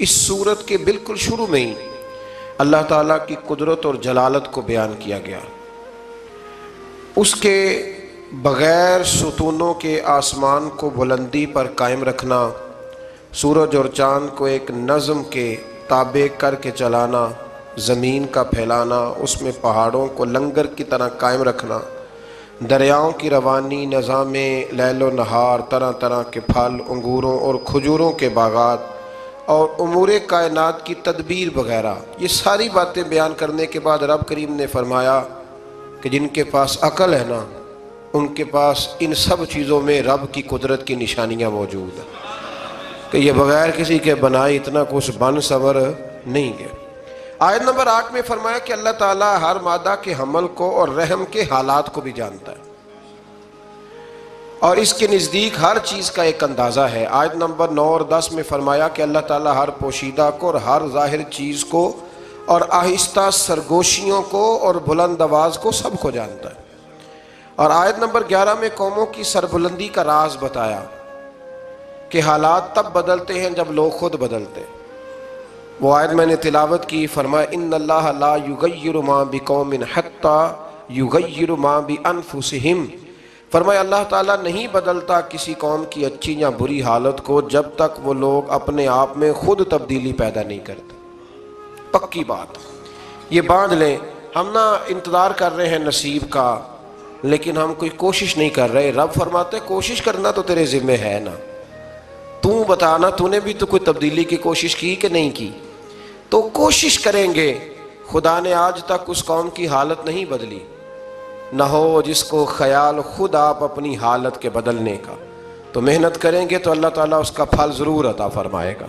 اس صورت کے بالکل شروع میں ہی اللہ تعالیٰ کی قدرت اور جلالت کو بیان کیا گیا۔ اس کے بغیر ستونوں کے آسمان کو بلندی پر قائم رکھنا، سورج اور چاند کو ایک نظم کے تابع کر کے چلانا، زمین کا پھیلانا، اس میں پہاڑوں کو لنگر کی طرح قائم رکھنا، دریاؤں کی روانی، نظام لیل و نہار، طرح طرح کے پھل، انگوروں اور کھجوروں کے باغات اور امور کائنات کی تدبیر وغیرہ، یہ ساری باتیں بیان کرنے کے بعد رب کریم نے فرمایا کہ جن کے پاس عقل ہے نا، ان کے پاس ان سب چیزوں میں رب کی قدرت کی نشانیاں موجود ہیں کہ یہ بغیر کسی کے بنائے اتنا کچھ بن سور نہیں گئے۔ آیت نمبر 8 میں فرمایا کہ اللہ تعالیٰ ہر مادہ کے حمل کو اور رحم کے حالات کو بھی جانتا ہے اور اس کے نزدیک ہر چیز کا ایک اندازہ ہے۔ آیت نمبر 9 اور 10 میں فرمایا کہ اللہ تعالیٰ ہر پوشیدہ کو اور ہر ظاہر چیز کو اور آہستہ سرگوشیوں کو اور بلند آواز کو سب کو جانتا ہے۔ اور آیت نمبر 11 میں قوموں کی سربلندی کا راز بتایا کہ حالات تب بدلتے ہیں جب لوگ خود بدلتے ہیں۔ وہ آیت میں نے تلاوت کی، فرمایا ان اللہ لا یغیر ما بقوم حتی یغیر ما بانفسہم، فرمایا اللہ تعالیٰ نہیں بدلتا کسی قوم کی اچھی یا بری حالت کو جب تک وہ لوگ اپنے آپ میں خود تبدیلی پیدا نہیں کرتے۔ پکی بات یہ باندھ لیں، ہم نہ انتظار کر رہے ہیں نصیب کا، لیکن ہم کوئی کوشش نہیں کر رہے۔ رب فرماتے کوشش کرنا تو تیرے ذمہ ہے نا، تو بتانا تو نے بھی تو کوئی تبدیلی کی کوشش کی کہ نہیں کی؟ تو کوشش کریں گے۔ خدا نے آج تک اس قوم کی حالت نہیں بدلی، نہ ہو جس کو خیال خود آپ اپنی حالت کے بدلنے کا، تو محنت کریں گے تو اللہ تعالیٰ اس کا پھل ضرور عطا فرمائے گا۔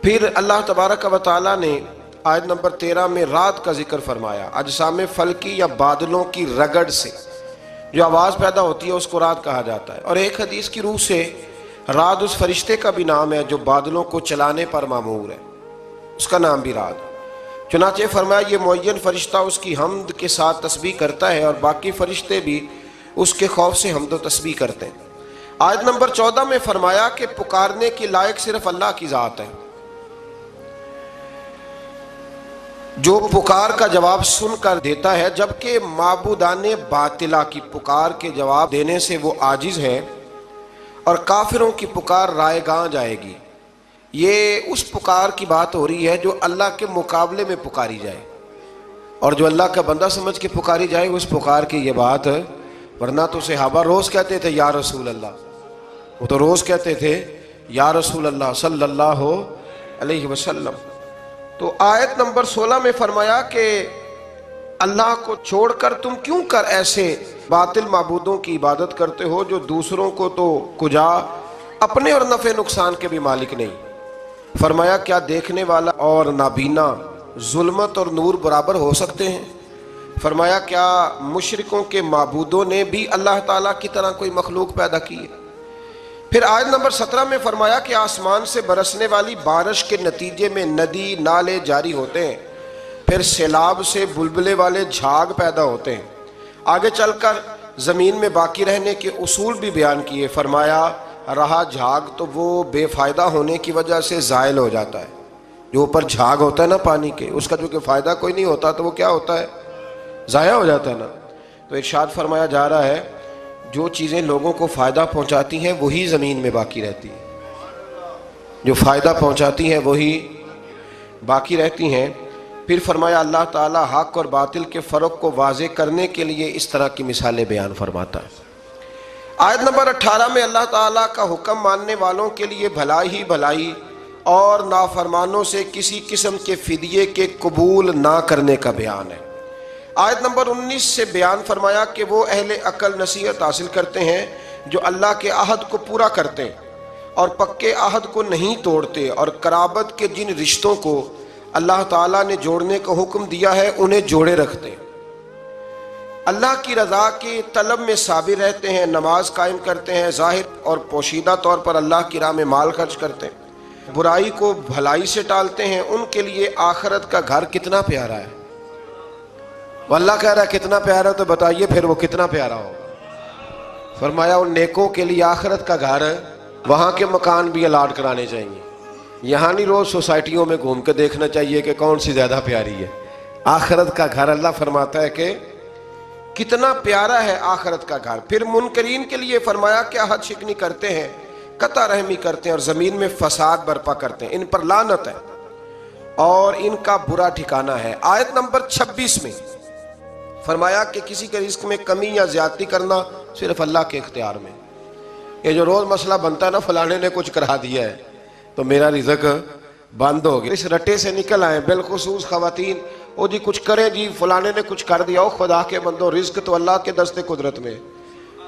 پھر اللہ تبارک و تعالیٰ نے آیت نمبر 13 میں رات کا ذکر فرمایا۔ اجسام فلکی یا بادلوں کی رگڑ سے جو آواز پیدا ہوتی ہے اس کو رات کہا جاتا ہے، اور ایک حدیث کی روح سے رات اس فرشتے کا بھی نام ہے جو بادلوں کو چلانے پر مامور ہے، اس کا نام بھی رات۔ چنانچہ فرمایا یہ معین فرشتہ اس کی حمد کے ساتھ تسبیح کرتا ہے اور باقی فرشتے بھی اس کے خوف سے حمد و تسبیح کرتے ہیں۔ آیت نمبر 14 میں فرمایا کہ پکارنے کے لائق صرف اللہ کی ذات ہے، جو پکار کا جواب سن کر دیتا ہے، جبکہ معبودان باطلہ کی پکار کے جواب دینے سے وہ عاجز ہے، اور کافروں کی پکار رائے گاں جائے گی۔ یہ اس پکار کی بات ہو رہی ہے جو اللہ کے مقابلے میں پکاری جائے، اور جو اللہ کا بندہ سمجھ کے پکاری جائے اس پکار کی یہ بات، ورنہ تو صحابہ روز کہتے تھے یا رسول اللہ، وہ تو روز کہتے تھے یا رسول اللہ صلی اللہ علیہ وسلم۔ تو آیت نمبر 16 میں فرمایا کہ اللہ کو چھوڑ کر تم کیوں کر ایسے باطل معبودوں کی عبادت کرتے ہو جو دوسروں کو تو کجا اپنے اور نفع نقصان کے بھی مالک نہیں۔ فرمایا کیا دیکھنے والا اور نابینا ظلمت اور نور برابر ہو سکتے ہیں؟ فرمایا کیا مشرکوں کے معبودوں نے بھی اللہ تعالیٰ کی طرح کوئی مخلوق پیدا کی ہے؟ پھر آیت نمبر 17 میں فرمایا کہ آسمان سے برسنے والی بارش کے نتیجے میں ندی نالے جاری ہوتے ہیں، پھر سیلاب سے بلبلے والے جھاگ پیدا ہوتے ہیں۔ آگے چل کر زمین میں باقی رہنے کے اصول بھی بیان کیے۔ فرمایا رہا جھاگ تو وہ بے فائدہ ہونے کی وجہ سے زائل ہو جاتا ہے، جو اوپر جھاگ ہوتا ہے نا پانی کے، اس کا جو کہ فائدہ کوئی نہیں ہوتا تو وہ کیا ہوتا ہے؟ ضائع ہو جاتا ہے نا۔ تو ارشاد فرمایا جا رہا ہے جو چیزیں لوگوں کو فائدہ پہنچاتی ہیں وہی زمین میں باقی رہتی ہیں، جو فائدہ پہنچاتی ہیں وہی باقی رہتی ہیں۔ پھر فرمایا اللہ تعالیٰ حق اور باطل کے فرق کو واضح کرنے کے لیے اس طرح کی مثالیں بیان فرماتا ہے۔ آیت نمبر 18 میں اللہ تعالیٰ کا حکم ماننے والوں کے لیے بھلائی ہی بھلائی اور نافرمانوں سے کسی قسم کے فدیے کے قبول نہ کرنے کا بیان ہے۔ آیت نمبر 19 سے بیان فرمایا کہ وہ اہل عقل نصیحت حاصل کرتے ہیں جو اللہ کے عہد کو پورا کرتے ہیں اور پکے عہد کو نہیں توڑتے، اور قرابت کے جن رشتوں کو اللہ تعالیٰ نے جوڑنے کا حکم دیا ہے انہیں جوڑے رکھتے ہیں، اللہ کی رضا کی طلب میں صابر رہتے ہیں، نماز قائم کرتے ہیں، ظاہر اور پوشیدہ طور پر اللہ کی راہ میں مال خرچ کرتے ہیں، برائی کو بھلائی سے ٹالتے ہیں، ان کے لیے آخرت کا گھر کتنا پیارا ہے۔ وہ اللہ کہہ رہا ہے کتنا پیارا، تو بتائیے پھر وہ کتنا پیارا ہوگا۔ فرمایا ان نیکوں کے لیے آخرت کا گھر، وہاں کے مکان بھی الاٹ کرانے چاہیے۔ یہاں نہیں روز سوسائٹیوں میں گھوم کے دیکھنا چاہیے کہ کون سی زیادہ پیاری ہے۔ آخرت کا گھر اللہ فرماتا ہے کہ کتنا پیارا ہے آخرت کا گھر۔ پھر منکرین کے لیے فرمایا کہ حد شکنی کرتے ہیں، قطع رحمی کرتے ہیں اور زمین میں فساد برپا کرتے ہیں، ان پر لعنت ہے اور ان کا برا ٹھکانہ ہے۔ آیت نمبر 26 میں فرمایا کہ کسی کے رزق میں کمی یا زیادتی کرنا صرف اللہ کے اختیار میں۔ یہ جو روز مسئلہ بنتا ہے نا، فلانے نے کچھ کرا دیا ہے تو میرا رزق بند ہو گیا، اس رٹے سے نکل آئیں۔ بالخصوص خواتین، او جی کچھ کرے جی، فلانے نے کچھ کر دیا، او خدا کے بندو رزق تو اللہ کے دست قدرت میں،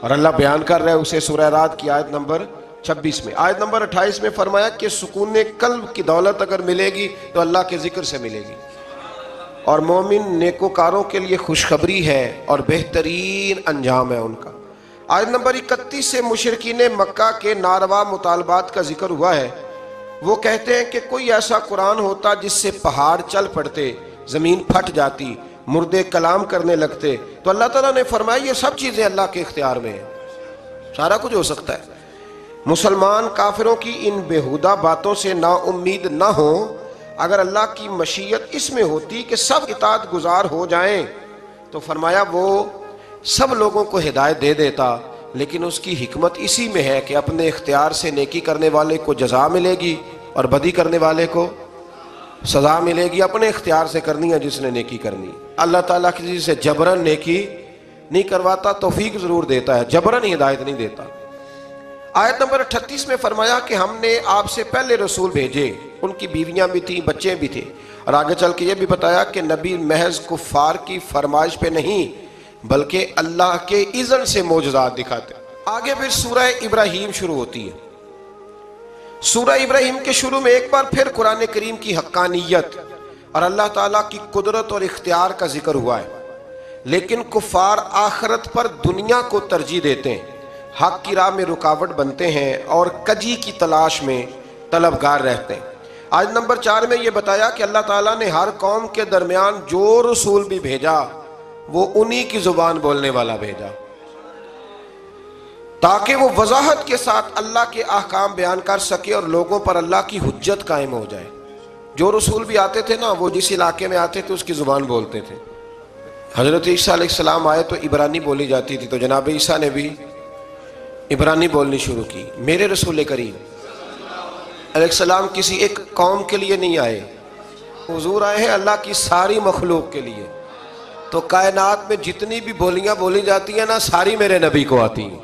اور اللہ بیان کر رہے ہیں اسے سورہ رعد کی آیت نمبر 26 میں۔ آیت نمبر 28 میں فرمایا کہ سکون قلب کی دولت اگر ملے گی تو اللہ کے ذکر سے ملے گی، اور مومن نیکوکاروں کے لیے خوشخبری ہے اور بہترین انجام ہے ان کا۔ آیت نمبر 31 سے مشرکین مکہ کے ناروا مطالبات کا ذکر ہوا ہے۔ وہ کہتے ہیں کہ کوئی ایسا قرآن ہوتا جس سے پہاڑ چل پڑتے، زمین پھٹ جاتی، مردے کلام کرنے لگتے، تو اللہ تعالیٰ نے فرمایا یہ سب چیزیں اللہ کے اختیار میں ہیں، سارا کچھ ہو سکتا ہے۔ مسلمان کافروں کی ان بیہودہ باتوں سے نا امید نہ ہو۔ اگر اللہ کی مشیت اس میں ہوتی کہ سب اطاعت گزار ہو جائیں تو فرمایا وہ سب لوگوں کو ہدایت دے دیتا، لیکن اس کی حکمت اسی میں ہے کہ اپنے اختیار سے نیکی کرنے والے کو جزا ملے گی اور بدی کرنے والے کو سزا ملے گی۔ اپنے اختیار سے کرنی ہے جس نے نیکی کرنی۔ اللہ تعالیٰ کسی سے جبرن نیکی نہیں کرواتا، توفیق ضرور دیتا ہے، جبرن ہدایت نہیں دیتا۔ آیت نمبر 38 میں فرمایا کہ ہم نے آپ سے پہلے رسول بھیجے، ان کی بیویاں بھی تھیں، بچے بھی تھے، اور آگے چل کے یہ بھی بتایا کہ نبی محض کفار کی فرمائش پہ نہیں بلکہ اللہ کے اذن سے معجزات دکھاتے۔ آگے پھر سورہ ابراہیم شروع ہوتی ہے۔ سورہ ابراہیم کے شروع میں ایک بار پھر قرآن کریم کی حقانیت اور اللہ تعالیٰ کی قدرت اور اختیار کا ذکر ہوا ہے، لیکن کفار آخرت پر دنیا کو ترجیح دیتے ہیں، حق کی راہ میں رکاوٹ بنتے ہیں اور کجی کی تلاش میں طلبگار رہتے ہیں۔ آج نمبر 4 میں یہ بتایا کہ اللہ تعالیٰ نے ہر قوم کے درمیان جو رسول بھی بھیجا وہ انہی کی زبان بولنے والا بھیجا، تاکہ وہ وضاحت کے ساتھ اللہ کے احکام بیان کر سکے اور لوگوں پر اللہ کی حجت قائم ہو جائے۔ جو رسول بھی آتے تھے نا، وہ جس علاقے میں آتے تھے اس کی زبان بولتے تھے۔ حضرت عیسیٰ علیہ السلام آئے تو عبرانی بولی جاتی تھی، تو جناب عیسیٰ نے بھی عبرانی بولنی شروع کی۔ میرے رسول کریم علیہ السلام کسی ایک قوم کے لیے نہیں آئے، حضور آئے ہیں اللہ کی ساری مخلوق کے لیے۔ تو کائنات میں جتنی بھی بولیاں بولی جاتی ہیں نا، ساری میرے نبی کو آتی ہیں،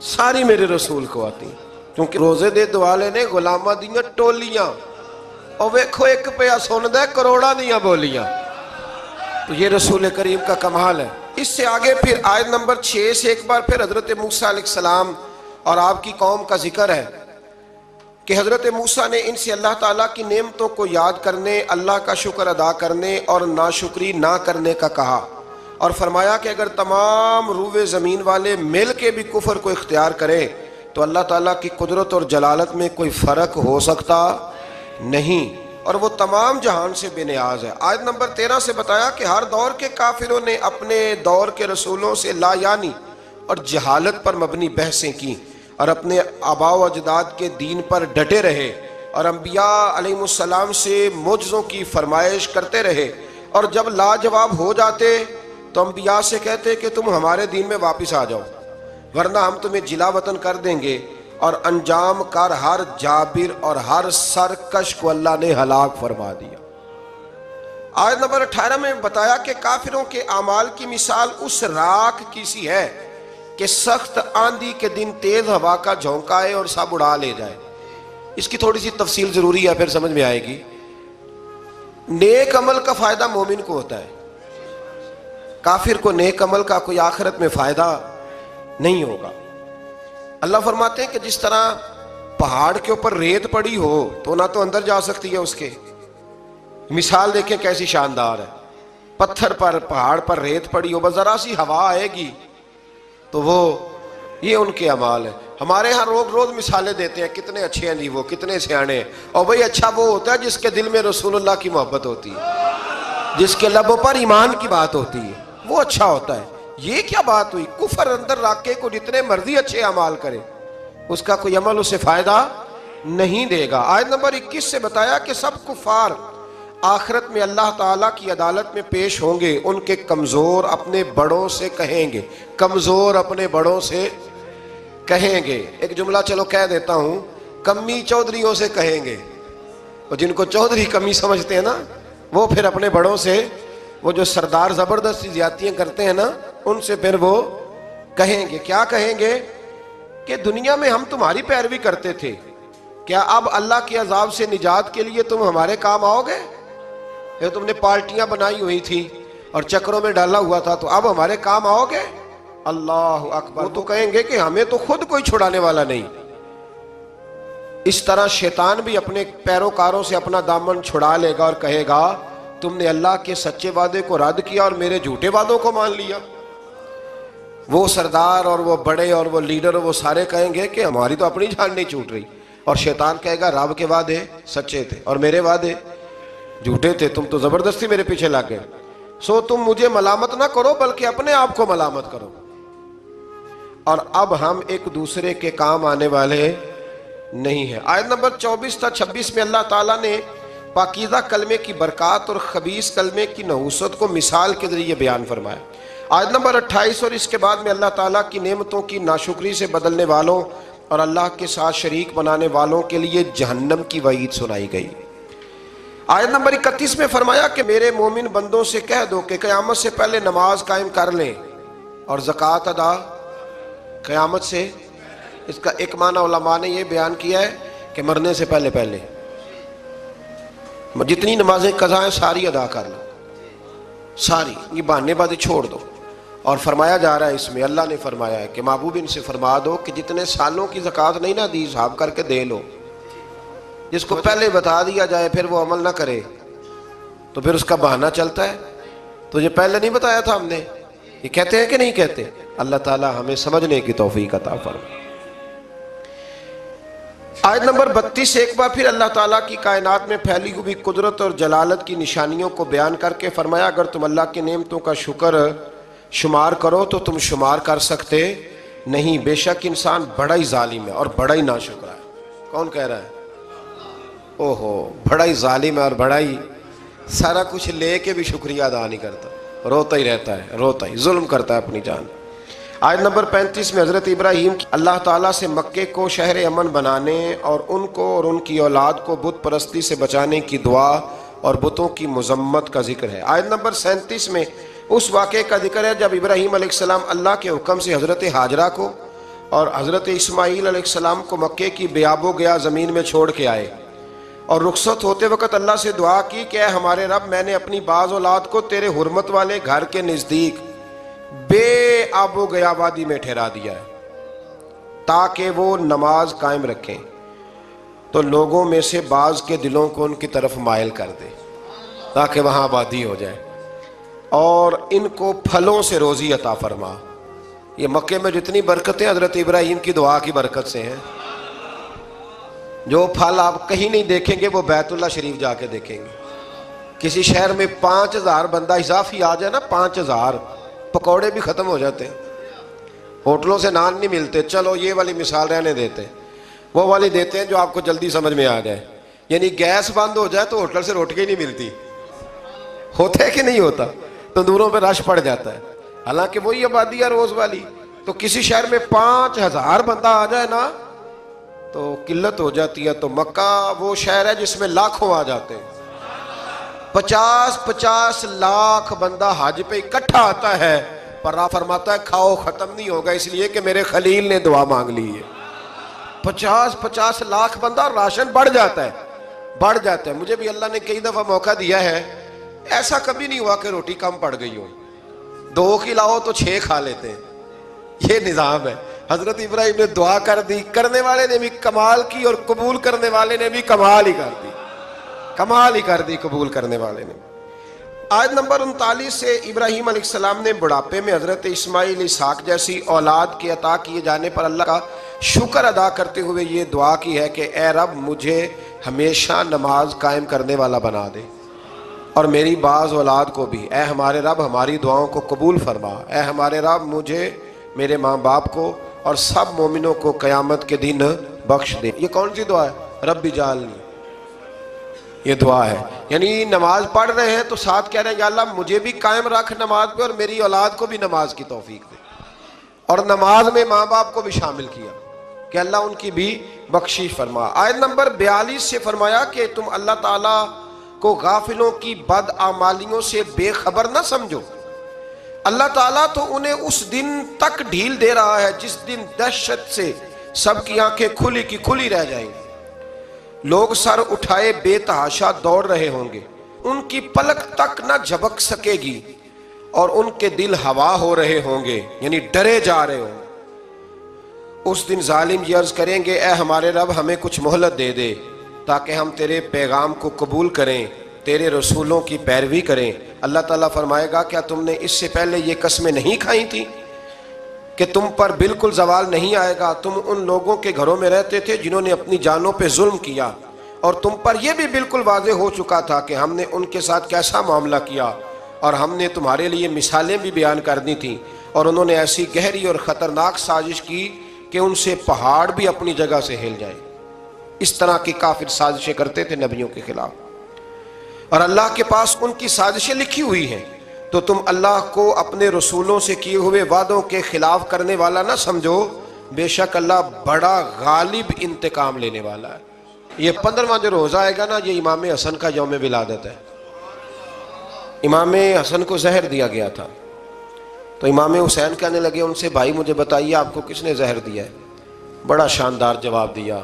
ساری میرے رسول کو آتی ہیں، کیونکہ روزے دے دوالے نے غلامہ دیاں ٹولیاں، اور ویکھو ایک پہ سن دے کروڑا دیاں بولیاں۔ تو یہ رسول کریم کا کمال ہے۔ اس سے آگے پھر آیت نمبر 6 سے ایک بار پھر حضرت موسیٰ علیہ السلام اور آپ کی قوم کا ذکر ہے کہ حضرت موسیٰ نے ان سے اللہ تعالیٰ کی نعمتوں کو یاد کرنے، اللہ کا شکر ادا کرنے اور ناشکری نہ کرنے کا کہا، اور فرمایا کہ اگر تمام روئے زمین والے مل کے بھی کفر کو اختیار کریں تو اللہ تعالیٰ کی قدرت اور جلالت میں کوئی فرق ہو سکتا نہیں، اور وہ تمام جہان سے بے نیاز ہے۔ آیت نمبر 13 سے بتایا کہ ہر دور کے کافروں نے اپنے دور کے رسولوں سے لا یعنی اور جہالت پر مبنی بحثیں کی اور اپنے آباء و اجداد کے دین پر ڈٹے رہے، اور انبیاء علیہ السلام سے معجزوں کی فرمائش کرتے رہے، اور جب لاجواب ہو جاتے تو انبیاء سے کہتے کہ تم ہمارے دین میں واپس آ جاؤ ورنہ ہم تمہیں جلا وطن کر دیں گے، اور انجام کار ہر جابر اور ہر سرکش کو اللہ نے ہلاک فرما دیا۔ آیت نمبر 18 میں بتایا کہ کافروں کے اعمال کی مثال اس راکھ کی سی ہے کہ سخت آندھی کے دن تیز ہوا کا جھونکا آئے اور سب اڑا لے جائے۔ اس کی تھوڑی سی تفصیل ضروری ہے، پھر سمجھ میں آئے گی۔ نیک عمل کا فائدہ مومن کو ہوتا ہے، کافر کو نیک عمل کا کوئی آخرت میں فائدہ نہیں ہوگا۔ اللہ فرماتے ہیں کہ جس طرح پہاڑ کے اوپر ریت پڑی ہو تو نہ تو اندر جا سکتی ہے اس کے، مثال دیکھیں کیسی شاندار ہے، پتھر پر پہاڑ پر ریت پڑی ہو، بس ذرا سی ہوا آئے گی تو وہ یہ ان کے اعمال ہے۔ ہمارے ہاں روز مثالیں دیتے ہیں، کتنے اچھے ہیں جی وہ، کتنے سیانے ہیں، اور بھئی اچھا وہ ہوتا ہے جس کے دل میں رسول اللہ کی محبت ہوتی ہے، جس کے لبوں پر ایمان کی بات ہوتی ہے، وہ اچھا ہوتا ہے۔ یہ کیا بات ہوئی، کفر اندر رکھ کے کو جتنے مرضی اچھے اعمال کرے اس کا کوئی عمل اسے فائدہ نہیں دے گا۔ آیت نمبر 21 سے بتایا کہ سب کفار آخرت میں اللہ تعالیٰ کی عدالت میں پیش ہوں گے، ان کے کمزور اپنے بڑوں سے کہیں گے، کمزور اپنے بڑوں سے کہیں گے۔ ایک جملہ چلو کہہ دیتا ہوں، کمی چودھریوں سے کہیں گے، اور جن کو چودھری کمی سمجھتے ہیں نا، وہ پھر اپنے بڑوں سے، وہ جو سردار زبردستی زیادتیاں کرتے ہیں نا، ان سے پھر وہ کہیں گے۔ کیا کہیں گے؟ کہ دنیا میں ہم تمہاری پیروی کرتے تھے، کیا اب اللہ کے عذاب سے نجات کے لیے تم ہمارے کام آؤ گے؟ یہ تم نے پارٹیاں بنائی ہوئی تھی اور چکروں میں ڈالا ہوا تھا، تو اب ہمارے کام آؤ گے؟ اللہ اکبر۔ وہ تو کہیں گے کہ ہمیں تو خود کوئی چھڑانے والا نہیں۔ اس طرح شیطان بھی اپنے پیروکاروں سے اپنا دامن چھڑا لے گا اور کہے گا تم نے اللہ کے سچے وعدے کو رد کیا اور میرے جھوٹے وعدوں کو مان لیا۔ وہ سردار اور وہ بڑے اور وہ لیڈر وہ سارے کہیں گے کہ ہماری تو اپنی جان نہیں چھوٹ رہی، اور شیطان کہے گا رب کے وعدے سچے تھے اور میرے وعدے جھوٹے تھے، تم تو زبردستی میرے پیچھے لگ گئے، سو تم مجھے ملامت نہ کرو بلکہ اپنے آپ کو ملامت کرو۔ اور اب ہم ایک دوسرے کے کام آنے والے نہیں ہیں۔ آیت نمبر 24 تا 26 میں اللہ تعالیٰ نے پاکیزہ کلمے کی برکات اور خبیث کلمے کی نحوست کو مثال کے ذریعے بیان فرمایا۔ آیت نمبر 28 اور اس کے بعد میں اللہ تعالیٰ کی نعمتوں کی ناشکری سے بدلنے والوں اور اللہ کے ساتھ شریک بنانے والوں کے لیے جہنم کی وعید سنائی گئی۔ آیت نمبر 31 میں فرمایا کہ میرے مومن بندوں سے کہہ دو کہ قیامت سے پہلے نماز قائم کر لیں اور زکوٰۃ ادا قیامت سے۔ اس کا ایک معنی علماء نے یہ بیان کیا ہے کہ مرنے سے پہلے پہلے جتنی نمازیں قضا ہیں ساری ادا کر لو، ساری، یہ بہانے بازی چھوڑ دو۔ اور فرمایا جا رہا ہے اس میں، اللہ نے فرمایا ہے کہ محبوب ان سے فرما دو کہ جتنے سالوں کی زکوٰۃ نہیں نہ دی حساب کر کے دے لو۔ جس کو پہلے بتا دیا جائے پھر وہ عمل نہ کرے تو پھر اس کا بہانہ چلتا ہے، تجھے پہلے نہیں بتایا تھا ہم نے۔ یہ کہتے ہیں کہ نہیں کہتے؟ اللہ تعالی ہمیں سمجھنے کی توفیق عطا فرمائے۔ آیت نمبر 32 سے ایک بار پھر اللہ تعالیٰ کی کائنات میں پھیلی ہوئی قدرت اور جلالت کی نشانیوں کو بیان کر کے فرمایا اگر تم اللہ کی نعمتوں کا شکر شمار کرو تو تم شمار کر سکتے نہیں، بے شک انسان بڑا ہی ظالم ہے اور بڑا ہی ناشکر ہے۔ کون کہہ رہا ہے؟ اوہو، بڑا ہی ظالم ہے اور بڑا ہی سارا کچھ لے کے بھی شکریہ ادا نہیں کرتا، روتا ہی رہتا ہے، روتا ہی ظلم کرتا ہے اپنی جان۔ آیت نمبر 35 میں حضرت ابراہیم اللہ تعالیٰ سے مکے کو شہر امن بنانے اور ان کو اور ان کی اولاد کو بت پرستی سے بچانے کی دعا اور بتوں کی مذمت کا ذکر ہے۔ آیت نمبر 37 میں اس واقعے کا ذکر ہے جب ابراہیم علیہ السلام اللہ کے حکم سے حضرت ہاجرہ کو اور حضرت اسماعیل علیہ السلام کو مکے کی بیاب و گیا زمین میں چھوڑ کے آئے، اور رخصت ہوتے وقت اللہ سے دعا کی کہ اے ہمارے رب، میں نے اپنی بعض اولاد کو تیرے حرمت والے گھر کے نزدیک بے آب و گیا وادی میں ٹھہرا دیا ہے تاکہ وہ نماز قائم رکھیں، تو لوگوں میں سے بعض کے دلوں کو ان کی طرف مائل کر دے تاکہ وہاں آبادی ہو جائے، اور ان کو پھلوں سے روزی عطا فرما۔ یہ مکے میں جتنی برکتیں حضرت ابراہیم کی دعا کی برکت سے ہیں، جو پھل آپ کہیں نہیں دیکھیں گے وہ بیت اللہ شریف جا کے دیکھیں گے۔ کسی شہر میں 5000 بندہ اضافی آ جائے نا، 5000، پکوڑے بھی ختم ہو جاتے ہیں، ہوٹلوں سے نان نہیں ملتے، چلو یہ والی مثال رہنے دیتے، وہ والی دیتے ہیں جو آپ کو جلدی سمجھ میں آ جائے، یعنی گیس بند ہو جائے تو ہوٹل سے روٹی نہیں ملتی، ہوتا ہے کہ نہیں ہوتا؟ تندوروں پہ رش پڑ جاتا ہے، حالانکہ وہی آبادی ہے روز والی۔ تو کسی شہر میں 5000 بندہ آ جائے نا تو قلت ہو جاتی ہے۔ تو مکہ وہ شہر ہے جس میں لاکھوں آ جاتے ہیں، 50 لاکھ بندہ حج پہ اکٹھا آتا ہے، پر آپ فرماتا ہے کھاؤ ختم نہیں ہوگا، اس لیے کہ میرے خلیل نے دعا مانگ لی ہے۔ 50 لاکھ بندہ، راشن بڑھ جاتا ہے۔ مجھے بھی اللہ نے کئی دفعہ موقع دیا ہے، ایسا کبھی نہیں ہوا کہ روٹی کم پڑ گئی ہو، 2 کھلاؤ تو 6 کھا لیتے ہیں، یہ نظام ہے۔ حضرت ابراہیم نے دعا کر دی، کرنے والے نے بھی کمال کی اور قبول کرنے والے نے بھی کمال ہی کر دی، قبول کرنے والے نے۔ آیت نمبر 39 سے ابراہیم علیہ السلام نے بڑھاپے میں حضرت اسماعیل اسحاق جیسی اولاد کے عطا کیے جانے پر اللہ کا شکر ادا کرتے ہوئے یہ دعا کی ہے کہ اے رب، مجھے ہمیشہ نماز قائم کرنے والا بنا دے اور میری بعض اولاد کو بھی۔ اے ہمارے رب، ہماری دعاؤں کو قبول فرما۔ اے ہمارے رب، مجھے، میرے ماں باپ کو اور سب مومنوں کو قیامت کے دن بخش دے۔ یہ کون سی دعا ہے؟ رب اجعلنی، یہ دعا ہے. یعنی نماز پڑھ رہے ہیں تو ساتھ کہہ رہے ہیں یا اللہ مجھے بھی قائم رکھ نماز پہ اور میری اولاد کو بھی نماز کی توفیق دے. اور نماز میں ماں باپ کو بھی شامل کیا کہ اللہ ان کی بھی بخشش فرما. آیت نمبر 42 سے فرمایا کہ تم اللہ تعالیٰ کو غافلوں کی بدعمالیوں سے بے خبر نہ سمجھو. اللہ تعالیٰ تو انہیں اس دن تک ڈھیل دے رہا ہے جس دن دہشت سے سب کی آنکھیں کھلی کی کھلی رہ جائیں گی. لوگ سر اٹھائے بے تحاشا دوڑ رہے ہوں گے، ان کی پلک تک نہ جھپک سکے گی اور ان کے دل ہوا ہو رہے ہوں گے، یعنی ڈرے جا رہے ہوں. اس دن ظالم یہ عرض کریں گے اے ہمارے رب ہمیں کچھ مہلت دے دے تاکہ ہم تیرے پیغام کو قبول کریں، تیرے رسولوں کی پیروی کریں. اللہ تعالیٰ فرمائے گا کیا تم نے اس سے پہلے یہ قسمیں نہیں کھائی تھیں کہ تم پر بالکل زوال نہیں آئے گا؟ تم ان لوگوں کے گھروں میں رہتے تھے جنہوں نے اپنی جانوں پہ ظلم کیا، اور تم پر یہ بھی بالکل واضح ہو چکا تھا کہ ہم نے ان کے ساتھ کیسا معاملہ کیا، اور ہم نے تمہارے لیے مثالیں بھی بیان کر دی تھیں. اور انہوں نے ایسی گہری اور خطرناک سازش کی کہ ان سے پہاڑ بھی اپنی جگہ سے ہل جائیں. اس طرح کی کافر سازشیں کرتے تھے نبیوں کے خلاف، اور اللہ کے پاس ان کی سازشیں لکھی ہوئی ہیں. تو تم اللہ کو اپنے رسولوں سے کیے ہوئے وعدوں کے خلاف کرنے والا نہ سمجھو، بے شک اللہ بڑا غالب انتقام لینے والا ہے. یہ 15واں جو روزہ آئے گا نا، یہ امام حسن کا یوم ولادت ہے. امام حسن کو زہر دیا گیا تھا تو امام حسین کہنے لگے ان سے بھائی مجھے بتائیے آپ کو کس نے زہر دیا ہے؟ بڑا شاندار جواب دیا.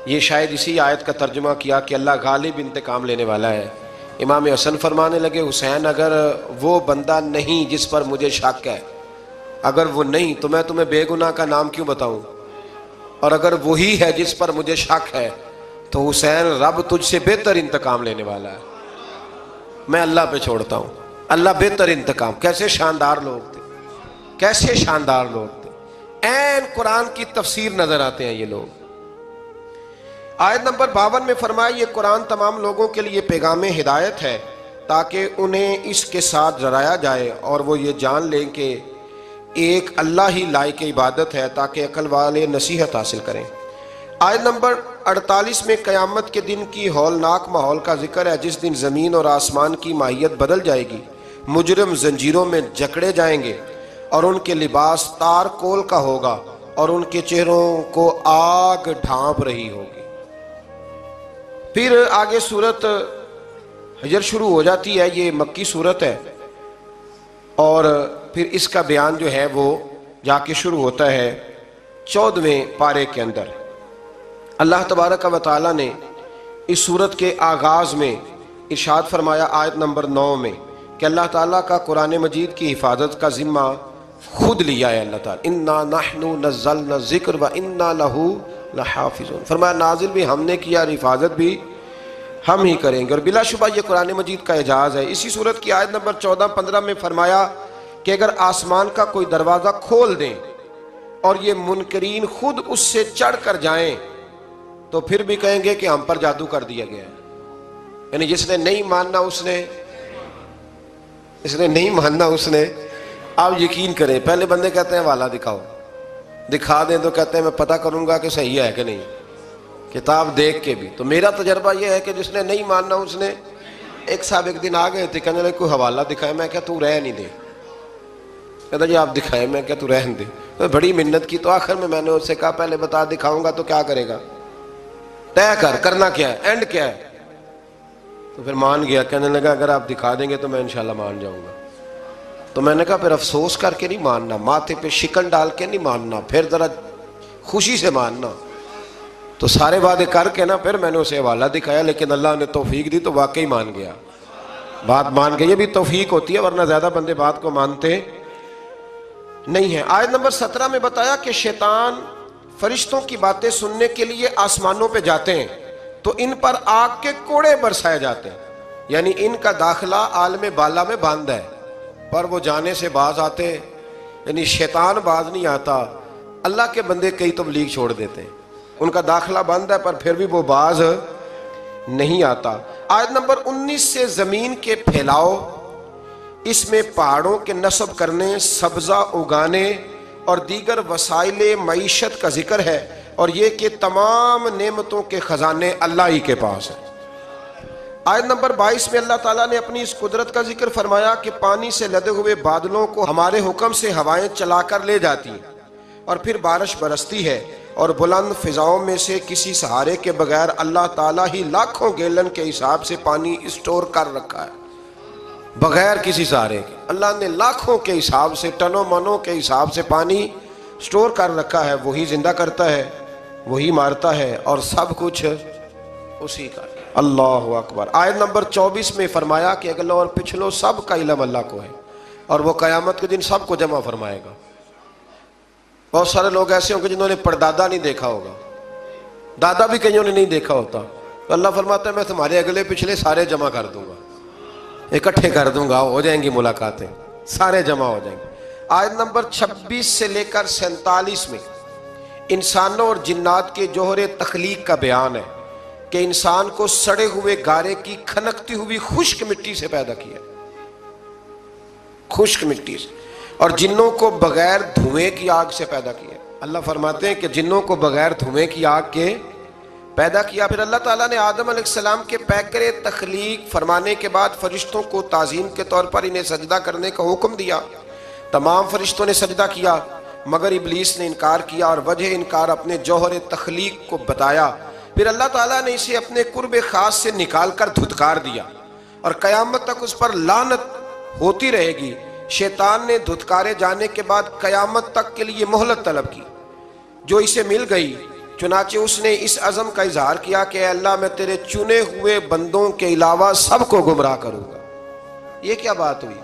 یہ شاید اسی آیت کا ترجمہ کیا کہ اللہ غالب انتقام لینے والا ہے. امام حسن فرمانے لگے حسین اگر وہ بندہ نہیں جس پر مجھے شک ہے، اگر وہ نہیں تو میں تمہیں بے گناہ کا نام کیوں بتاؤں، اور اگر وہی ہے جس پر مجھے شک ہے تو حسین رب تجھ سے بہتر انتقام لینے والا ہے، میں اللہ پہ چھوڑتا ہوں. اللہ بہتر انتقام. کیسے شاندار لوگ تھے، کیسے شاندار لوگ تھے. عین قرآن کی تفسیر نظر آتے ہیں یہ لوگ. آیت نمبر 52 میں فرمایا یہ قرآن تمام لوگوں کے لیے پیغام ہدایت ہے تاکہ انہیں اس کے ساتھ ڈرایا جائے اور وہ یہ جان لیں کہ ایک اللہ ہی لائق عبادت ہے تاکہ عقل والے نصیحت حاصل کریں. آیت نمبر 48 میں قیامت کے دن کی ہولناک ماحول کا ذکر ہے جس دن زمین اور آسمان کی ماہیت بدل جائے گی. مجرم زنجیروں میں جکڑے جائیں گے اور ان کے لباس تار کول کا ہوگا اور ان کے چہروں کو آگ ڈھانپ رہی ہوگی. پھر آگے سورت حجر شروع ہو جاتی ہے. یہ مکی سورت ہے اور پھر اس کا بیان جو ہے وہ جا کے شروع ہوتا ہے 14ویں پارے کے اندر. اللہ تبارک و تعالیٰ نے اس سورت کے آغاز میں ارشاد فرمایا آیت نمبر 9 میں کہ اللہ تعالیٰ کا قرآن مجید کی حفاظت کا ذمہ خود لیا ہے اللہ تعالیٰ. انا نحن نزلنا الذکر وانا لہ لحافظون. فرمایا نازل بھی ہم نے کیا اور حفاظت بھی ہم ہی کریں گے. اور بلا شبہ یہ قرآن مجید کا اعجاز ہے. اسی سورت کی آیت نمبر 14-15 میں فرمایا کہ اگر آسمان کا کوئی دروازہ کھول دیں اور یہ منکرین خود اس سے چڑھ کر جائیں تو پھر بھی کہیں گے کہ ہم پر جادو کر دیا گیا ہے. یعنی جس نے نہیں ماننا اس نے نہیں ماننا اس نے. آپ یقین کریں پہلے بندے کہتے ہیں حوالہ دکھاؤ، دکھا دیں تو کہتے ہیں میں پتہ کروں گا کہ صحیح ہے کہ نہیں، کتاب دیکھ کے بھی. تو میرا تجربہ یہ ہے کہ جس نے نہیں ماننا اس نے. ایک صاحب ایک دن آ گئے تھے کہنے لگے کوئی حوالہ دکھائے. میں کہا تو رہ نہیں دے. کہتا جی آپ دکھائیں. میں کہا تو رہن دے. تو بڑی منت کی تو آخر میں نے اس سے کہا پہلے بتا دکھاؤں گا تو کیا کرے گا، طے کرنا کیا ہے، اینڈ کیا ہے. تو پھر مان گیا. کہنے لگا اگر آپ دکھا دیں گے تو میں انشاءاللہ مان جاؤں گا. تو میں نے کہا پھر افسوس کر کے نہیں ماننا، ماتھے پہ شکن ڈال کے نہیں ماننا، پھر ذرا خوشی سے ماننا. تو سارے وعدے کر کے نا پھر میں نے اسے حوالہ دکھایا، لیکن اللہ نے توفیق دی تو واقعی مان گیا، بات مان گئی. یہ بھی توفیق ہوتی ہے ورنہ زیادہ بندے بات کو مانتے نہیں ہیں. آیت نمبر 17 میں بتایا کہ شیطان فرشتوں کی باتیں سننے کے لیے آسمانوں پہ جاتے ہیں تو ان پر آگ کے کوڑے برسائے جاتے ہیں. یعنی ان کا داخلہ عالم بالا میں بند ہے پر وہ جانے سے باز آتے ہیں. یعنی شیطان باز نہیں آتا. اللہ کے بندے کئی تبلیغ چھوڑ دیتے ہیں، ان کا داخلہ بند ہے پر پھر بھی وہ باز نہیں آتا. آیت نمبر 19 سے زمین کے پھیلاؤ، اس میں پہاڑوں کے نصب کرنے، سبزہ اگانے اور دیگر وسائل معیشت کا ذکر ہے اور یہ کہ تمام نعمتوں کے خزانے اللہ ہی کے پاس ہیں۔ آیت نمبر 22 میں اللہ تعالیٰ نے اپنی اس قدرت کا ذکر فرمایا کہ پانی سے لدے ہوئے بادلوں کو ہمارے حکم سے ہوائیں چلا کر لے جاتی ہیں اور پھر بارش برستی ہے، اور بلند فضاؤں میں سے کسی سہارے کے بغیر اللہ تعالیٰ ہی لاکھوں گیلن کے حساب سے پانی اسٹور کر رکھا ہے۔ بغیر کسی سہارے کے اللہ نے لاکھوں کے حساب سے، ٹنوں منوں کے حساب سے پانی اسٹور کر رکھا ہے۔ وہی زندہ کرتا ہے، وہی مارتا ہے، اور سب کچھ اسی کا ہے۔ اللہ اکبر۔ آیت نمبر 24 میں فرمایا کہ اگلو اور پچھلو سب کا علم اللہ کو ہے، اور وہ قیامت کے دن سب کو جمع فرمائے گا۔ بہت سارے لوگ ایسے ہوں گے جنہوں نے پردادا نہیں دیکھا ہوگا، دادا بھی کئیوں نے نہیں دیکھا ہوتا، تو اللہ فرماتا ہے میں تمہارے اگلے پچھلے سارے جمع کر دوں گا، اکٹھے کر دوں گا، ہو جائیں گی ملاقاتیں، سارے جمع ہو جائیں گے۔ آیت نمبر 26 سے لے کر 47 میں انسانوں اور جنات کے جوہر تخلیق کا بیان ہے کہ انسان کو سڑے ہوئے گارے کی کھنکتی ہوئی خشک مٹی سے پیدا کیا، خشک مٹی سے، اور جنوں کو بغیر دھوئیں کی آگ سے پیدا کیا۔ اللہ فرماتے ہیں کہ جنوں کو بغیر دھوئیں کی آگ کے پیدا کیا۔ پھر اللہ تعالیٰ نے آدم علیہ السلام کے پیکر تخلیق فرمانے کے بعد فرشتوں کو تعظیم کے طور پر انہیں سجدہ کرنے کا حکم دیا۔ تمام فرشتوں نے سجدہ کیا مگر ابلیس نے انکار کیا، اور وجہ انکار اپنے جوہر تخلیق کو بتایا۔ پھر اللہ تعالیٰ نے اسے اپنے قرب خاص سے نکال کر دھتکار دیا، اور قیامت تک اس پر لعنت ہوتی رہے گی۔ شیطان نے دھتکارے جانے کے بعد قیامت تک کے لیے مہلت طلب کی، جو اسے مل گئی۔ چنانچہ اس نے اس عزم کا اظہار کیا کہ اے اللہ میں تیرے چنے ہوئے بندوں کے علاوہ سب کو گمراہ کروں گا۔ یہ کیا بات ہوئی؟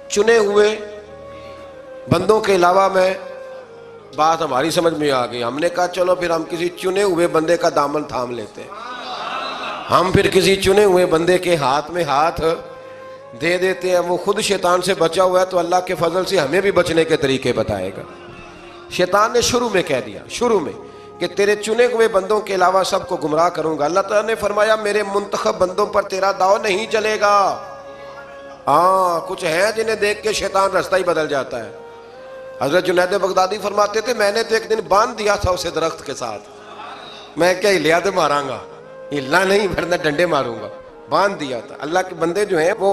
چنے ہوئے بندوں کے علاوہ میں، بات ہماری سمجھ میں آ گئی۔ ہم نے کہا چلو پھر ہم کسی چنے ہوئے بندے کا دامن تھام لیتے ہیں، ہم پھر کسی چنے ہوئے بندے کے ہاتھ میں ہاتھ دے دیتے ہیں۔ وہ خود شیطان سے بچا ہوا ہے تو اللہ کے فضل سے ہمیں بھی بچنے کے طریقے بتائے گا۔ شیطان نے شروع میں کہہ دیا، شروع میں، کہ تیرے چنے ہوئے بندوں کے علاوہ سب کو گمراہ کروں گا۔ اللہ تعالیٰ نے فرمایا میرے منتخب بندوں پر تیرا داؤ نہیں چلے گا۔ ہاں، کچھ ہیں جنہیں دیکھ کے شیطان رستہ ہی بدل جاتا ہے۔ حضرت جنید بغدادی فرماتے تھے میں نے تو ایک دن باندھ دیا تھا اسے درخت کے ساتھ، میں کیا ہلیا تو ماراں گا، ہلنا نہیں ورنہ ڈنڈے ماروں گا، باندھ دیا تھا۔ اللہ کے بندے جو ہیں وہ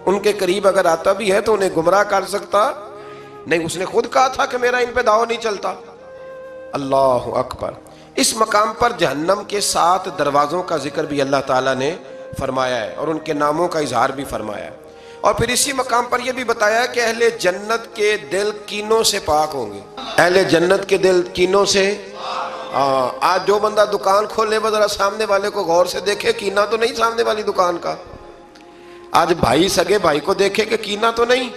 ان کے قریب اگر آتا بھی ہے تو انہیں گمراہ کر سکتا نہیں، اس نے خود کہا تھا کہ میرا ان پہ داؤ نہیں چلتا۔ اللہ اکبر۔ اس مقام پر جہنم کے 7 دروازوں کا ذکر بھی اللہ تعالیٰ نے فرمایا ہے، اور ان کے ناموں کا اظہار بھی فرمایا ہے، اور پھر اسی مقام پر یہ بھی بتایا کہ اہل جنت کے دل کینوں سے پاک ہوں گے۔ اہل جنت کے دل کینوں سے، آج جو بندہ دکان کھولے وہ ذرا سامنے والے کو غور سے دیکھے، کینہ تو نہیں سامنے والی دکان کا۔ آج بھائی سگے بھائی کو دیکھے کہ کینہ تو نہیں،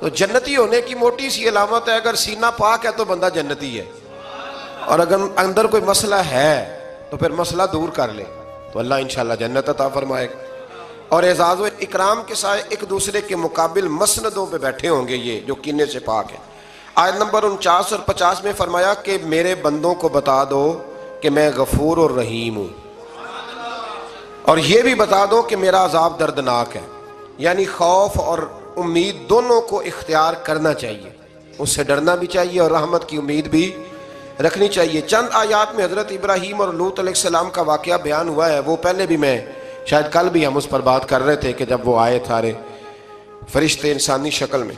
تو جنتی ہونے کی موٹی سی علامت ہے، اگر سینہ پاک ہے تو بندہ جنتی ہے، اور اگر اندر کوئی مسئلہ ہے تو پھر مسئلہ دور کر لے تو اللہ انشاءاللہ جنت عطا فرمائے گا۔ اور اعزاز و اکرام کے سائے ایک دوسرے کے مقابل مسندوں پہ بیٹھے ہوں گے یہ جو کینے سے پاک ہیں۔ آیت نمبر 49 اور 50 میں فرمایا کہ میرے بندوں کو بتا دو کہ میں غفور اور رحیم ہوں، اور یہ بھی بتا دو کہ میرا عذاب دردناک ہے۔ یعنی خوف اور امید دونوں کو اختیار کرنا چاہیے، اس سے ڈرنا بھی چاہیے اور رحمت کی امید بھی رکھنی چاہیے۔ چند آیات میں حضرت ابراہیم اور لوط علیہ السلام کا واقعہ بیان ہوا ہے، وہ پہلے بھی میں شاید کل بھی ہم اس پر بات کر رہے تھے کہ جب وہ آئے تھارے فرشتے انسانی شکل میں،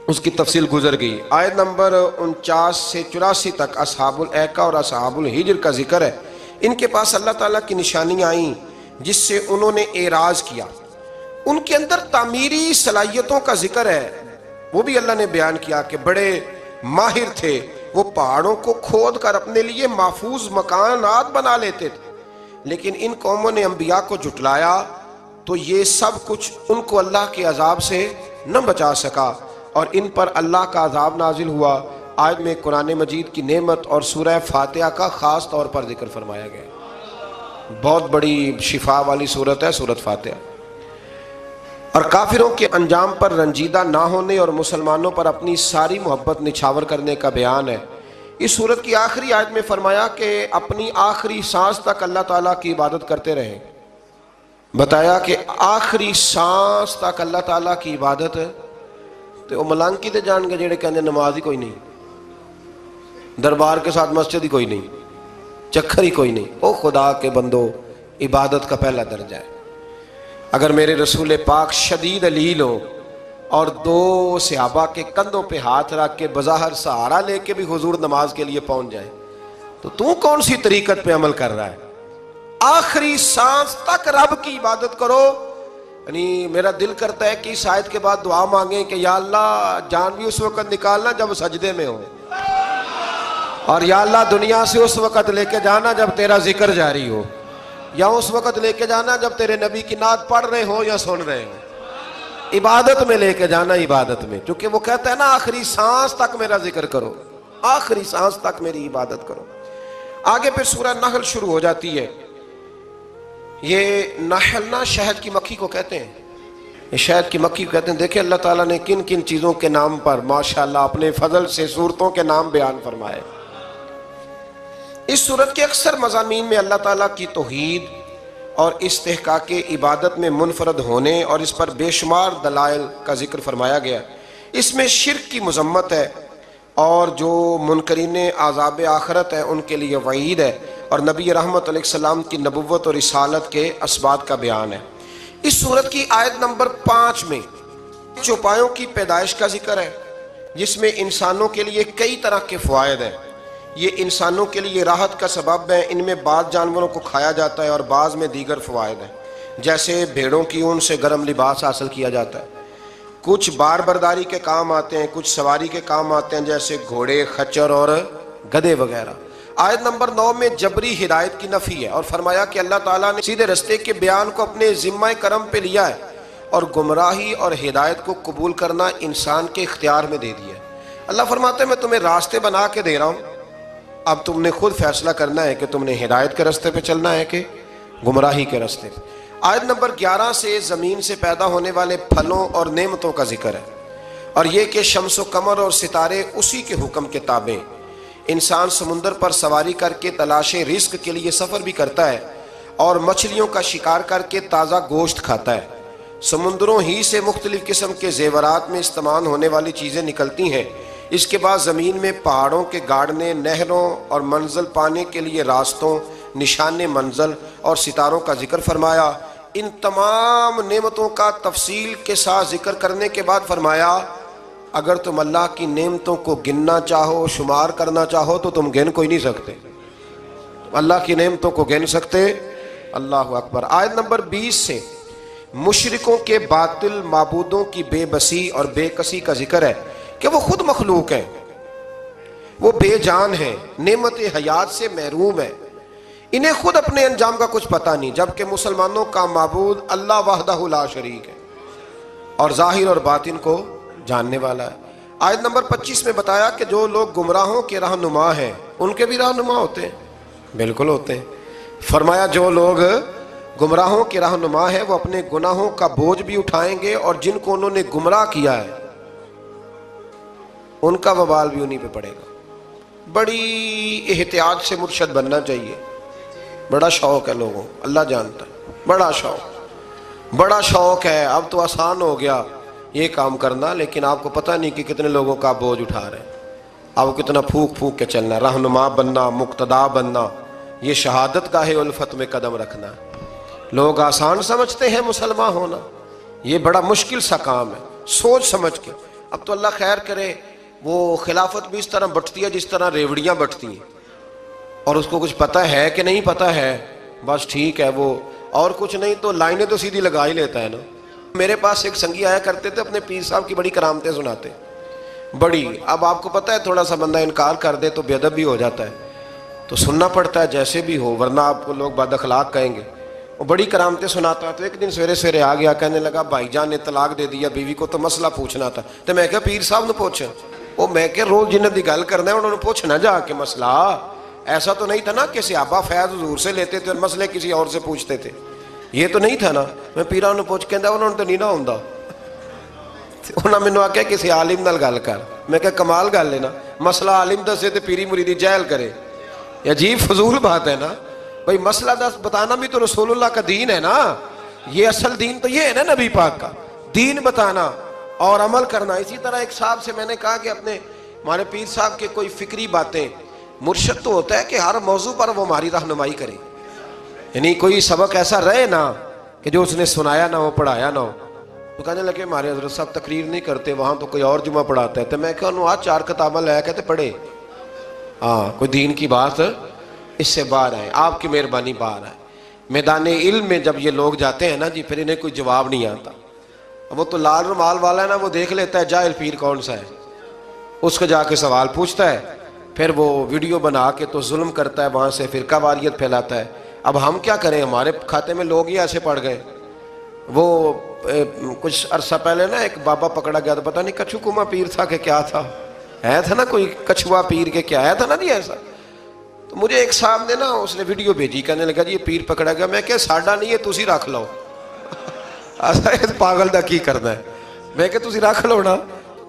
اس کی تفصیل گزر گئی۔ آیت نمبر 49 سے 84 تک اصحاب الایکہ اور اصحاب الحجر کا ذکر ہے۔ ان کے پاس اللہ تعالیٰ کی نشانیاں آئیں جس سے انہوں نے اعراض کیا۔ ان کے اندر تعمیری صلاحیتوں کا ذکر ہے، وہ بھی اللہ نے بیان کیا کہ بڑے ماہر تھے، وہ پہاڑوں کو کھود کر اپنے لیے محفوظ مکانات بنا لیتے تھے، لیکن ان قوموں نے انبیاء کو جھٹلایا تو یہ سب کچھ ان کو اللہ کے عذاب سے نہ بچا سکا، اور ان پر اللہ کا عذاب نازل ہوا۔ آیت میں قرآن مجید کی نعمت اور سورہ فاتحہ کا خاص طور پر ذکر فرمایا گیا۔ بہت بڑی شفا والی سورت ہے سورت فاتحہ، اور کافروں کے انجام پر رنجیدہ نہ ہونے اور مسلمانوں پر اپنی ساری محبت نچھاور کرنے کا بیان ہے۔ اس سورت کی آخری آیت میں فرمایا کہ اپنی آخری سانس تک اللہ تعالیٰ کی عبادت کرتے رہیں۔ بتایا کہ آخری سانس تک اللہ تعالیٰ کی عبادت، تو وہ ملانکی تے جان گے جڑے کہنے نماز ہی کوئی نہیں، دربار کے ساتھ مسجد ہی کوئی نہیں، چکر ہی کوئی نہیں۔ او خدا کے بندو، عبادت کا پہلا درجہ ہے۔ اگر میرے رسول پاک شدید علیل ہو اور دو صحابہ کے کندھوں پہ ہاتھ رکھ کے بظاہر سہارا لے کے بھی حضور نماز کے لیے پہنچ جائے تو کون سی طریقت پہ عمل کر رہا ہے؟ آخری سانس تک رب کی عبادت کرو۔ یعنی میرا دل کرتا ہے کہ اس آیت کے بعد دعا مانگیں کہ یا اللہ جان بھی اس وقت نکالنا جب سجدے میں ہو، اور یا اللہ دنیا سے اس وقت لے کے جانا جب تیرا ذکر جاری ہو، یا اس وقت لے کے جانا جب تیرے نبی کی نعت پڑھ رہے ہو یا سن رہے ہو۔ عبادت میں لے کے جانا، عبادت میں، کیونکہ وہ کہتا ہے نا آخری سانس تک میرا ذکر کرو، آخری سانس تک میری عبادت کرو۔ آگے پھر سورہ نحل شروع ہو جاتی ہے۔ یہ نحل نا شہد کی مکھی کو کہتے ہیں، یہ شہد کی مکھی کو کہتے ہیں۔ دیکھیں اللہ تعالیٰ نے کن کن چیزوں کے نام پر ماشاءاللہ اپنے فضل سے صورتوں کے نام بیان فرمائے۔ اس صورت کے اکثر مضامین میں اللہ تعالیٰ کی توحید اور استحقاق عبادت میں منفرد ہونے اور اس پر بے شمار دلائل کا ذکر فرمایا گیا۔ اس میں شرک کی مذمت ہے، اور جو منکرین عذاب آخرت ہے ان کے لیے وعید ہے، اور نبی رحمت علیہ السلام کی نبوت اور رسالت کے اسبات کا بیان ہے۔ اس سورت کی آیت نمبر 5 میں چوپایوں کی پیدائش کا ذکر ہے، جس میں انسانوں کے لیے کئی طرح کے فوائد ہیں۔ یہ انسانوں کے لیے راحت کا سبب ہے، ان میں بعض جانوروں کو کھایا جاتا ہے اور بعض میں دیگر فوائد ہیں، جیسے بھیڑوں کی اون سے گرم لباس حاصل کیا جاتا ہے، کچھ بار برداری کے کام آتے ہیں، کچھ سواری کے کام آتے ہیں جیسے گھوڑے، خچر اور گدھے وغیرہ۔ آیت نمبر 9 میں جبری ہدایت کی نفی ہے، اور فرمایا کہ اللہ تعالیٰ نے سیدھے رستے کے بیان کو اپنے ذمہ کرم پہ لیا ہے اور گمراہی اور ہدایت کو قبول کرنا انسان کے اختیار میں دے دیا ہے۔ اللہ فرماتا ہے میں تمہیں راستے بنا کے دے رہا ہوں، اب تم نے خود فیصلہ کرنا ہے کہ تم نے ہدایت کے راستے پہ چلنا ہے کہ گمراہی کے راستے پہ۔ آیت نمبر 11 سے زمین سے پیدا ہونے والے پھلوں اور نعمتوں کا ذکر ہے، اور یہ کہ شمس و قمر اور ستارے اسی کے حکم کے تابع۔ انسان سمندر پر سواری کر کے تلاش رزق کے لیے سفر بھی کرتا ہے، اور مچھلیوں کا شکار کر کے تازہ گوشت کھاتا ہے۔ سمندروں ہی سے مختلف قسم کے زیورات میں استعمال ہونے والی چیزیں نکلتی ہیں۔ اس کے بعد زمین میں پہاڑوں کے گاڑنے، نہروں اور منزل پانے کے لیے راستوں، نشان منزل اور ستاروں کا ذکر فرمایا۔ ان تمام نعمتوں کا تفصیل کے ساتھ ذکر کرنے کے بعد فرمایا اگر تم اللہ کی نعمتوں کو گننا چاہو، شمار کرنا چاہو تو تم گن کوئی نہیں سکتے۔ اللہ کی نعمتوں کو گن سکتے؟ اللہ اکبر۔ آیت نمبر 20 سے مشرکوں کے باطل معبودوں کی بے بسی اور بے کسی کا ذکر ہے کہ وہ خود مخلوق ہیں، وہ بے جان ہیں، نعمت حیات سے محروم ہیں، انہیں خود اپنے انجام کا کچھ پتہ نہیں، جبکہ مسلمانوں کا معبود اللہ وحدہ لا شریک ہے اور ظاہر اور باطن کو جاننے والا ہے۔ آیت نمبر 25 میں بتایا کہ جو لوگ گمراہوں کے رہنما ہیں ان کے بھی رہنما ہوتے ہیں، بالکل ہوتے ہیں۔ فرمایا جو لوگ گمراہوں کے رہنما ہیں وہ اپنے گناہوں کا بوجھ بھی اٹھائیں گے، اور جن کو انہوں نے گمراہ کیا ہے ان کا وبال بھی انہی پہ پڑے گا۔ بڑی احتیاط سے مرشد بننا چاہیے، بڑا شوق ہے لوگوں، اللہ جانتا ہے، بڑا شوق ہے۔ اب تو آسان ہو گیا یہ کام کرنا، لیکن آپ کو پتہ نہیں کہ کتنے لوگوں کا بوجھ اٹھا رہے ہیں۔ آپ کو کتنا پھونک کے چلنا ہے، رہنما بننا، مقتدا بننا، یہ شہادت گاہ الفت میں قدم رکھنا ہے۔ لوگ آسان سمجھتے ہیں مسلمان ہونا، یہ بڑا مشکل سا کام ہے، سوچ سمجھ کے۔ اب تو اللہ خیر کرے، وہ خلافت بھی اس طرح بٹتی ہے جس طرح ریوڑیاں بٹتی ہیں، اور اس کو کچھ پتہ ہے کہ نہیں پتہ ہے، بس ٹھیک ہے وہ، اور کچھ نہیں تو لائنیں تو سیدھی لگا ہی لیتا ہے نا۔ میرے پاس ایک سنگی آیا کرتے تھے، اپنے پیر صاحب کی بڑی کرامتیں سناتے، بڑی۔ اب آپ کو پتہ ہے تھوڑا سا بندہ انکار کر دے تو بے ادب بھی ہو جاتا ہے، تو سننا پڑتا ہے جیسے بھی ہو، ورنہ آپ کو لوگ بد اخلاق کہیں گے۔ وہ بڑی کرامتیں سناتا، تو ایک دن سویرے آ گیا، کہنے لگا بھائی جان نے طلاق دے دیا بیوی کو، تو مسئلہ پوچھنا تھا۔ تو میں کہا پیر صاحب نے پوچھا، وہ میں کہ روز جنہوں کی گل کرنا ہے انہوں نے پوچھنا جا کے مسئلہ۔ ایسا تو نہیں تھا نا کہ صحابہ فیض حضور سے لیتے تھے اور مسئلے کسی اور سے پوچھتے تھے، یہ تو نہیں تھا نا۔ میں پیران نے پوچھ کہندا انہوں نے تو نہیں نہ ہوندا، انہاں مینوں آکھیا کسی عالم نال گل کر۔ میں کہ کمال گل ہے نا، مسئلہ عالم دسے تے پیری مریدی جہل کرے، یہ عجیب فضول بات ہے نا بھائی۔ مسئلہ دس بتانا بھی تو رسول اللہ کا دین ہے نا، یہ اصل دین تو یہ ہے نا نبی پاک کا دین، بتانا اور عمل کرنا۔ اسی طرح ایک صاحب سے میں نے کہا کہ اپنے ہمارے پیر صاحب کے کوئی فکری باتیں مرشد تو ہوتا ہے کہ ہر موضوع پر وہ ہماری رہنمائی کرے، یعنی کوئی سبق ایسا رہے نا کہ جو اس نے سنایا نہ ہو، پڑھایا نہ ہو۔ تو کہنے لگے ہمارے حضرت صاحب تقریر نہیں کرتے، وہاں تو کوئی اور جمعہ پڑھاتا ہے۔ تو میں کہا آج 4 کتابیں لے کہتے پڑھے، ہاں کوئی دین کی بات اس سے باہر آئے، آپ کی مہربانی باہر آئے۔ میدان علم میں جب یہ لوگ جاتے ہیں نا جی، پھر انہیں کوئی جواب نہیں آتا۔ وہ تو لال رومال والا ہے نا، وہ دیکھ لیتا ہے جاہل پیر کون سا ہے، اس کو جا کے سوال پوچھتا ہے، پھر وہ ویڈیو بنا کے تو ظلم کرتا ہے، وہاں سے فرقہ واریت پھیلاتا ہے۔ اب ہم کیا کریں، ہمارے کھاتے میں لوگ ہی ایسے پڑ گئے۔ وہ کچھ عرصہ پہلے نا ایک بابا پکڑا گیا تھا، پتہ نہیں کچھو کما پیر تھا کہ کیا تھا، ہے تھا نا کوئی کچھوا پیر کے کیا ہے تھا نا جی ایسا۔ تو مجھے ایک صاحب نے نا اس نے ویڈیو بھیجی، کہنے لگا جی یہ پیر پکڑا گیا۔ میں کہ ساڈا نہیں ہے، تسی رکھ لو۔ پاگل دا کی کرنا ہے، میں کہ تسی رکھ لو نا،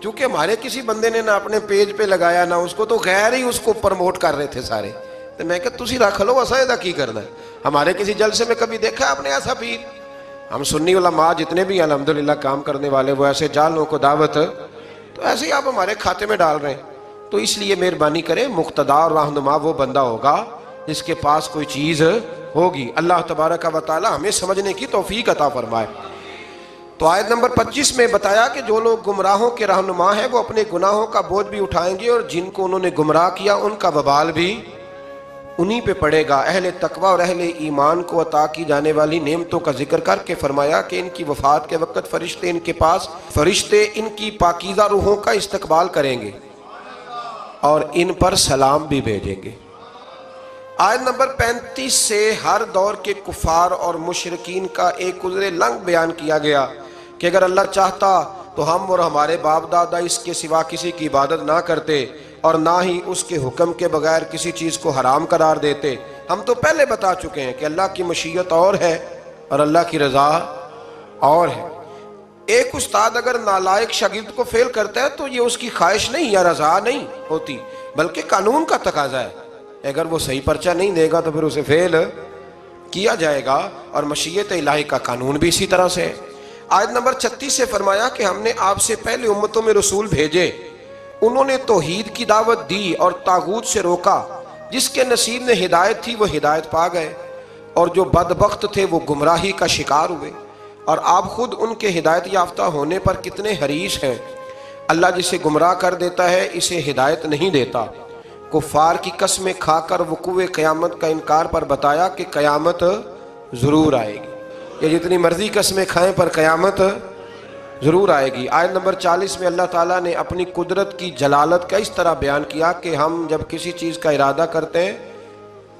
چونکہ ہمارے کسی بندے نے نہ اپنے پیج پہ لگایا نہ اس کو، تو غیر ہی اس کو پروموٹ کر رہے تھے سارے۔ تو میں کہ تسی رکھ لو، ایسا دا کی کرنا ہے۔ ہمارے کسی جلسے میں کبھی دیکھا آپ نے ایسا پیر؟ ہم سنی علماء جتنے بھی الحمدللہ کام کرنے والے وہ ایسے جالوں کو دعوت، تو ایسے ہی آپ ہمارے کھاتے میں ڈال رہے ہیں۔ تو اس لیے مہربانی کریں، مقتدی اور رہنما وہ بندہ ہوگا جس کے پاس کوئی چیز ہوگی۔ اللہ تبارک و تعالی ہمیں سمجھنے کی توفیق عطا فرمائے۔ تو آیت نمبر 25 میں بتایا کہ جو لوگ گمراہوں کے رہنما ہیں وہ اپنے گناہوں کا بوجھ بھی اٹھائیں گے، اور جن کو انہوں نے گمراہ کیا ان کا وبال بھی انہی پہ پڑے گا۔ اہل تقوی اور اہل ایمان کو عطا کی جانے والی نعمتوں کا ذکر کر کے فرمایا کہ ان کی وفات کے وقت فرشتے ان کی پاکیزہ روحوں کا استقبال کریں گے اور ان پر سلام بھی بھیجیں گے۔ آیت نمبر 35 سے ہر دور کے کفار اور مشرکین کا ایک گزرے لنگ بیان کیا گیا کہ اگر اللہ چاہتا تو ہم اور ہمارے باپ دادا اس کے سوا کسی کی عبادت نہ کرتے اور نہ ہی اس کے حکم کے بغیر کسی چیز کو حرام قرار دیتے۔ ہم تو پہلے بتا چکے ہیں کہ اللہ کی مشیت اور ہے اور اللہ کی رضا اور ہے۔ ایک استاد اگر نالائق شاگرد کو فیل کرتا ہے تو یہ اس کی خواہش نہیں یا رضا نہیں ہوتی، بلکہ قانون کا تقاضا ہے۔ اگر وہ صحیح پرچہ نہیں دے گا تو پھر اسے فیل کیا جائے گا، اور مشیت الہی کا قانون بھی اسی طرح سے ہے۔ آیت نمبر 36 سے فرمایا کہ ہم نے آپ سے پہلے امتوں میں رسول بھیجے، انہوں نے توحید کی دعوت دی اور طاغوت سے روکا، جس کے نصیب میں ہدایت تھی وہ ہدایت پا گئے، اور جو بدبخت تھے وہ گمراہی کا شکار ہوئے، اور آپ خود ان کے ہدایت یافتہ ہونے پر کتنے حریص ہیں۔ اللہ جسے گمراہ کر دیتا ہے اسے ہدایت نہیں دیتا۔ کفار کی قسمیں کھا کر وقوع قیامت کا انکار پر بتایا کہ قیامت ضرور آئے گی۔ یہ جتنی مرضی قسمیں کھائیں پر قیامت ضرور آئے گی۔ آیت نمبر 40 میں اللہ تعالیٰ نے اپنی قدرت کی جلالت کا اس طرح بیان کیا کہ ہم جب کسی چیز کا ارادہ کرتے ہیں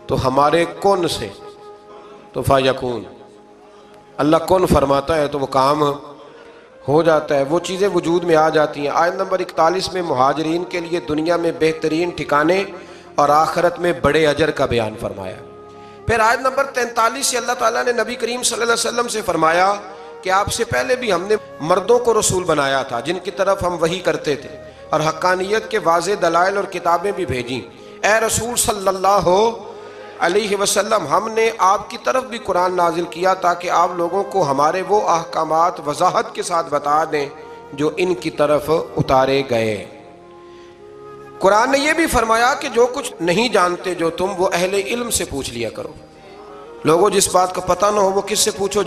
تو ہمارے کن سے تو فیکون، اللہ کن فرماتا ہے تو وہ کام ہو جاتا ہے، وہ چیزیں وجود میں آ جاتی ہیں۔ آیت نمبر 41 میں مہاجرین کے لیے دنیا میں بہترین ٹھکانے اور آخرت میں بڑے اجر کا بیان فرمایا۔ پھر آیت نمبر 43 سے اللہ تعالیٰ نے نبی کریم صلی اللہ علیہ وسلم سے فرمایا کہ آپ سے پہلے بھی ہم نے مردوں کو رسول بنایا تھا جن کی طرف ہم وحی کرتے تھے، اور حقانیت کے واضح دلائل اور کتابیں بھی بھیجیں۔ اے رسول صلی اللہ علیہ وسلم، ہم نے آپ کی طرف بھی قرآن نازل کیا تاکہ آپ لوگوں کو ہمارے وہ احکامات وضاحت کے ساتھ بتا دیں جو ان کی طرف اتارے گئے۔ قرآن نے یہ بھی فرمایا کہ جو کچھ نہیں جانتے جو تم، وہ اہل علم سے پوچھ لیا کرو۔ لوگوں جس بات کا پتہ نہ ہو وہ کس سے پوچھو؟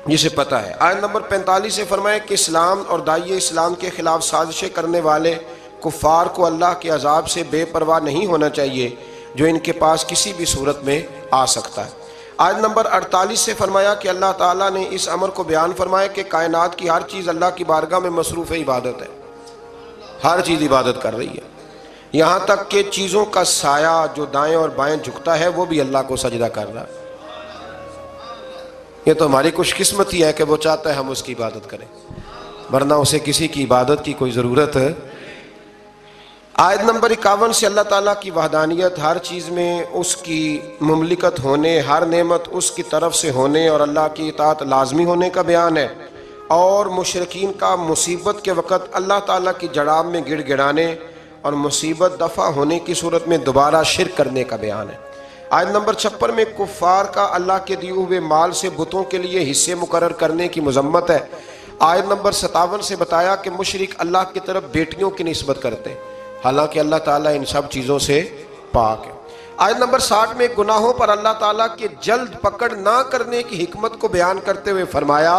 جسے پتہ ہے۔ آیت نمبر 45 سے فرمایا کہ اسلام اور داعی اسلام کے خلاف سازشیں کرنے والے کفار کو اللہ کے عذاب سے بے پرواہ نہیں ہونا چاہیے جو ان کے پاس کسی بھی صورت میں آ سکتا ہے۔ آیت نمبر 48 سے فرمایا کہ اللہ تعالیٰ نے اس امر کو بیان فرمایا کہ کائنات کی ہر چیز اللہ کی بارگاہ میں مصروف عبادت ہے، ہر چیز عبادت کر رہی ہے، یہاں تک کہ چیزوں کا سایہ جو دائیں اور بائیں جھکتا ہے وہ بھی اللہ کو سجدہ کر رہا ہے۔ یہ تو ہماری خوش قسمتی ہے کہ وہ چاہتا ہے ہم اس کی عبادت کریں، ورنہ اسے کسی کی عبادت کی کوئی ضرورت ہے۔ آیت نمبر 51 سے اللہ تعالیٰ کی وحدانیت، ہر چیز میں اس کی مملکت ہونے، ہر نعمت اس کی طرف سے ہونے اور اللہ کی اطاعت لازمی ہونے کا بیان ہے، اور مشرکین کا مصیبت کے وقت اللہ تعالیٰ کی جڑاب میں گڑ گڑانے اور مصیبت دفع ہونے کی صورت میں دوبارہ شرک کرنے کا بیان ہے۔ آیت نمبر 56 میں کفار کا اللہ کے دیے ہوئے مال سے بتوں کے لیے حصے مقرر کرنے کی مذمت ہے۔ آیت نمبر 57 سے بتایا کہ مشرک اللہ کی طرف بیٹیوں کی نسبت کرتے ہیں، حالانکہ اللہ تعالیٰ ان سب چیزوں سے پاک ہے۔ آیت نمبر 60 میں گناہوں پر اللہ تعالیٰ کے جلد پکڑ نہ کرنے کی حکمت کو بیان کرتے ہوئے فرمایا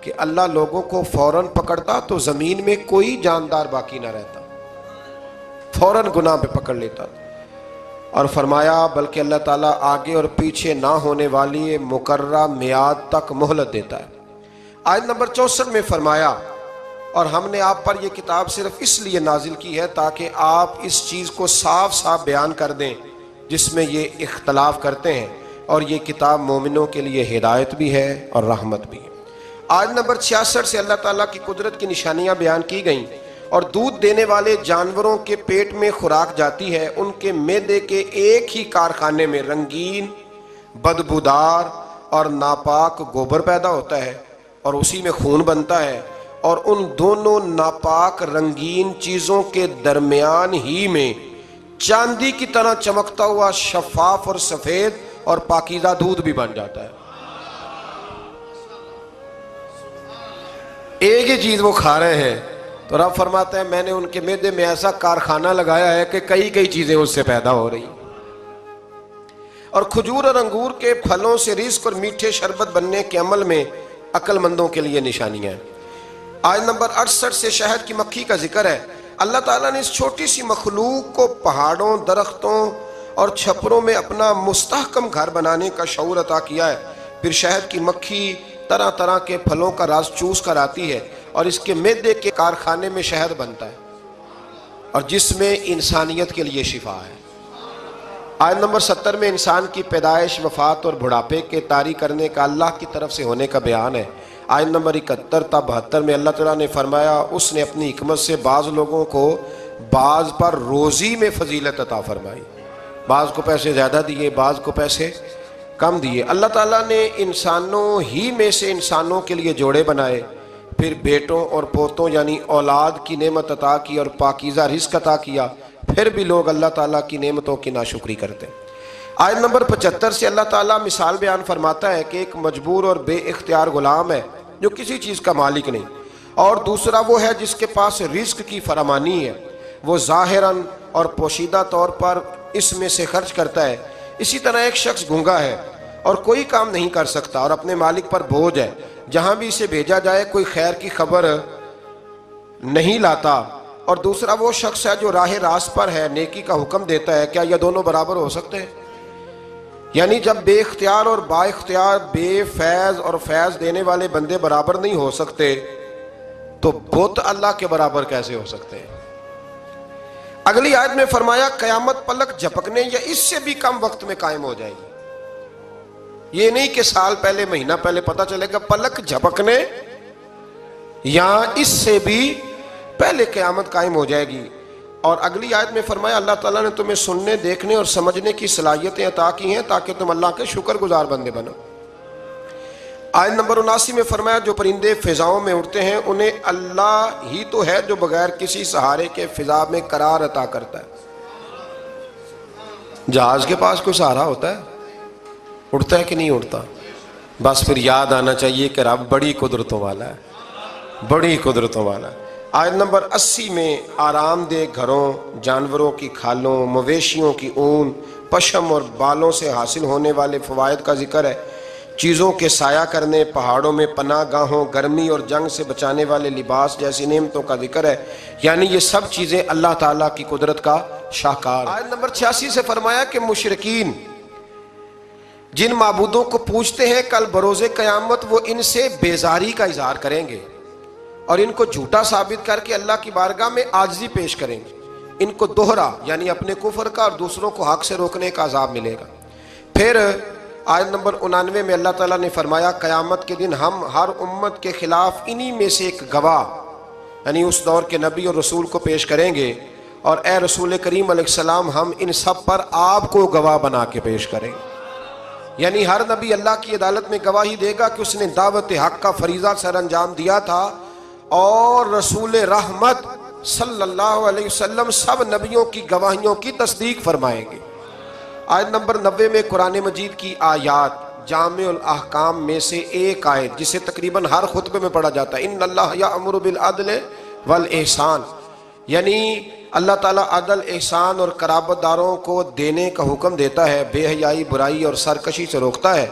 کہ اللہ لوگوں کو فوراً پکڑتا تو زمین میں کوئی جاندار باقی نہ رہتا، فوراً گناہ پہ پکڑ لیتا۔ اور فرمایا بلکہ اللہ تعالیٰ آگے اور پیچھے نہ ہونے والی مقررہ میعاد تک مہلت دیتا ہے۔ آیت نمبر 64 میں فرمایا اور ہم نے آپ پر یہ کتاب صرف اس لیے نازل کی ہے تاکہ آپ اس چیز کو صاف صاف بیان کر دیں جس میں یہ اختلاف کرتے ہیں، اور یہ کتاب مومنوں کے لیے ہدایت بھی ہے اور رحمت بھی ہے۔ آیت نمبر 66 سے اللہ تعالیٰ کی قدرت کی نشانیاں بیان کی گئیں۔ اور دودھ دینے والے جانوروں کے پیٹ میں خوراک جاتی ہے، ان کے معدے کے ایک ہی کارخانے میں رنگین، بدبودار اور ناپاک گوبر پیدا ہوتا ہے اور اسی میں خون بنتا ہے، اور ان دونوں ناپاک رنگین چیزوں کے درمیان ہی میں چاندی کی طرح چمکتا ہوا شفاف اور سفید اور پاکیزہ دودھ بھی بن جاتا ہے۔ ایک ہی چیز وہ کھا رہے ہیں تو رب فرماتا ہے میں نے ان کے معدے میں ایسا کارخانہ لگایا ہے کہ کئی چیزیں اس سے پیدا ہو رہی ہیں۔ اور کھجور اور انگور کے پھلوں سے رزق اور میٹھے شربت بننے کے عمل میں عقل مندوں کے لیے نشانیاں ہیں۔ آیت نمبر 68 سے شہد کی مکھی کا ذکر ہے۔ اللہ تعالیٰ نے اس چھوٹی سی مخلوق کو پہاڑوں، درختوں اور چھپروں میں اپنا مستحکم گھر بنانے کا شعور عطا کیا ہے۔ پھر شہد کی مکھی طرح طرح کے پھلوں کا رس چوس کر آتی ہے اور اس کے معدے کے کارخانے میں شہد بنتا ہے، اور جس میں انسانیت کے لیے شفا ہے۔ آیت نمبر 70 میں انسان کی پیدائش، وفات اور بڑھاپے کے طاری کرنے کا اللہ کی طرف سے ہونے کا بیان ہے۔ آیت نمبر 71 تا 72 میں اللہ تعالیٰ نے فرمایا اس نے اپنی حکمت سے بعض لوگوں کو بعض پر روزی میں فضیلت عطا فرمائی، بعض کو پیسے زیادہ دیے، بعض کو پیسے کم دیے۔ اللہ تعالیٰ نے انسانوں ہی میں سے انسانوں کے لیے جوڑے بنائے، پھر بیٹوں اور پوتوں یعنی اولاد کی نعمت عطا کی اور پاکیزہ رزق عطا کیا، پھر بھی لوگ اللہ تعالیٰ کی نعمتوں کی ناشکری کرتے ہیں۔ آیت نمبر 75 سے اللہ تعالیٰ مثال بیان فرماتا ہے کہ ایک مجبور اور بے اختیار غلام ہے جو کسی چیز کا مالک نہیں، اور دوسرا وہ ہے جس کے پاس رزق کی فراوانی ہے، وہ ظاہراً اور پوشیدہ طور پر اس میں سے خرچ کرتا ہے۔ اسی طرح ایک شخص گونگا ہے اور کوئی کام نہیں کر سکتا اور اپنے مالک پر بوجھ ہے، جہاں بھی اسے بھیجا جائے کوئی خیر کی خبر نہیں لاتا، اور دوسرا وہ شخص ہے جو راہ راست پر ہے، نیکی کا حکم دیتا ہے۔ کیا یہ دونوں برابر ہو سکتے ہیں؟ یعنی جب بے اختیار اور با اختیار، بے فیض اور فیض دینے والے بندے برابر نہیں ہو سکتے تو بت اللہ کے برابر کیسے ہو سکتے ہیں؟ اگلی آیت میں فرمایا قیامت پلک جھپکنے یا اس سے بھی کم وقت میں قائم ہو جائے گی۔ یہ نہیں کہ سال پہلے، مہینہ پہلے پتہ چلے گا، پلک جھپکنے یا اس سے بھی پہلے قیامت قائم ہو جائے گی۔ اور اگلی آیت میں فرمایا اللہ تعالیٰ نے تمہیں سننے، دیکھنے اور سمجھنے کی صلاحیتیں عطا کی ہیں تاکہ تم اللہ کے شکر گزار بندے بنو۔ آیت نمبر 79 میں فرمایا جو پرندے فضاؤں میں اڑتے ہیں انہیں اللہ ہی تو ہے جو بغیر کسی سہارے کے فضا میں قرار عطا کرتا ہے۔ جہاز کے پاس کوئی سہارا ہوتا ہے؟ اڑتا ہے کہ نہیں اڑتا؟ بس پھر یاد آنا چاہیے کہ رب بڑی قدرتوں والا ہے، بڑی قدرتوں والا ہے۔ آیت نمبر 80 میں آرام دہ گھروں، جانوروں کی کھالوں، مویشیوں کی اون، پشم اور بالوں سے حاصل ہونے والے فوائد کا ذکر ہے۔ چیزوں کے سایہ کرنے، پہاڑوں میں پناہ گاہوں، گرمی اور جنگ سے بچانے والے لباس جیسی نعمتوں کا ذکر ہے، یعنی یہ سب چیزیں اللہ تعالیٰ کی قدرت کا شاہکار۔ آیت نمبر 86 سے فرمایا کہ مشرکین جن معبودوں کو پوجتے ہیں کل بروز قیامت وہ ان سے بیزاری کا اظہار کریں گے اور ان کو جھوٹا ثابت کر کے اللہ کی بارگاہ میں عاجزی پیش کریں گے۔ ان کو دوہرا یعنی اپنے کفر کا اور دوسروں کو حق سے روکنے کا عذاب ملے گا۔ پھر آیت نمبر 99 میں اللہ تعالیٰ نے فرمایا قیامت کے دن ہم ہر امت کے خلاف انہی میں سے ایک گواہ یعنی اس دور کے نبی اور رسول کو پیش کریں گے، اور اے رسول کریم علیہ السلام ہم ان سب پر آپ کو گواہ بنا کے پیش کریں گے۔ یعنی ہر نبی اللہ کی عدالت میں گواہی دے گا کہ اس نے دعوت حق کا فریضہ سر انجام دیا تھا، اور رسول رحمت صلی اللہ علیہ وسلم سب نبیوں کی گواہیوں کی تصدیق فرمائیں گے۔ آیت نمبر 90 میں قرآن مجید کی آیات جامع الاحکام میں سے ایک آیت جسے تقریباً ہر خطبے میں پڑھا جاتا ہے، ان اللہ یأمر بالعدل والاحسان، یعنی اللہ تعالیٰ عدل، احسان اور قرابت داروں کو دینے کا حکم دیتا ہے، بے حیائی، برائی اور سرکشی سے روکتا ہے،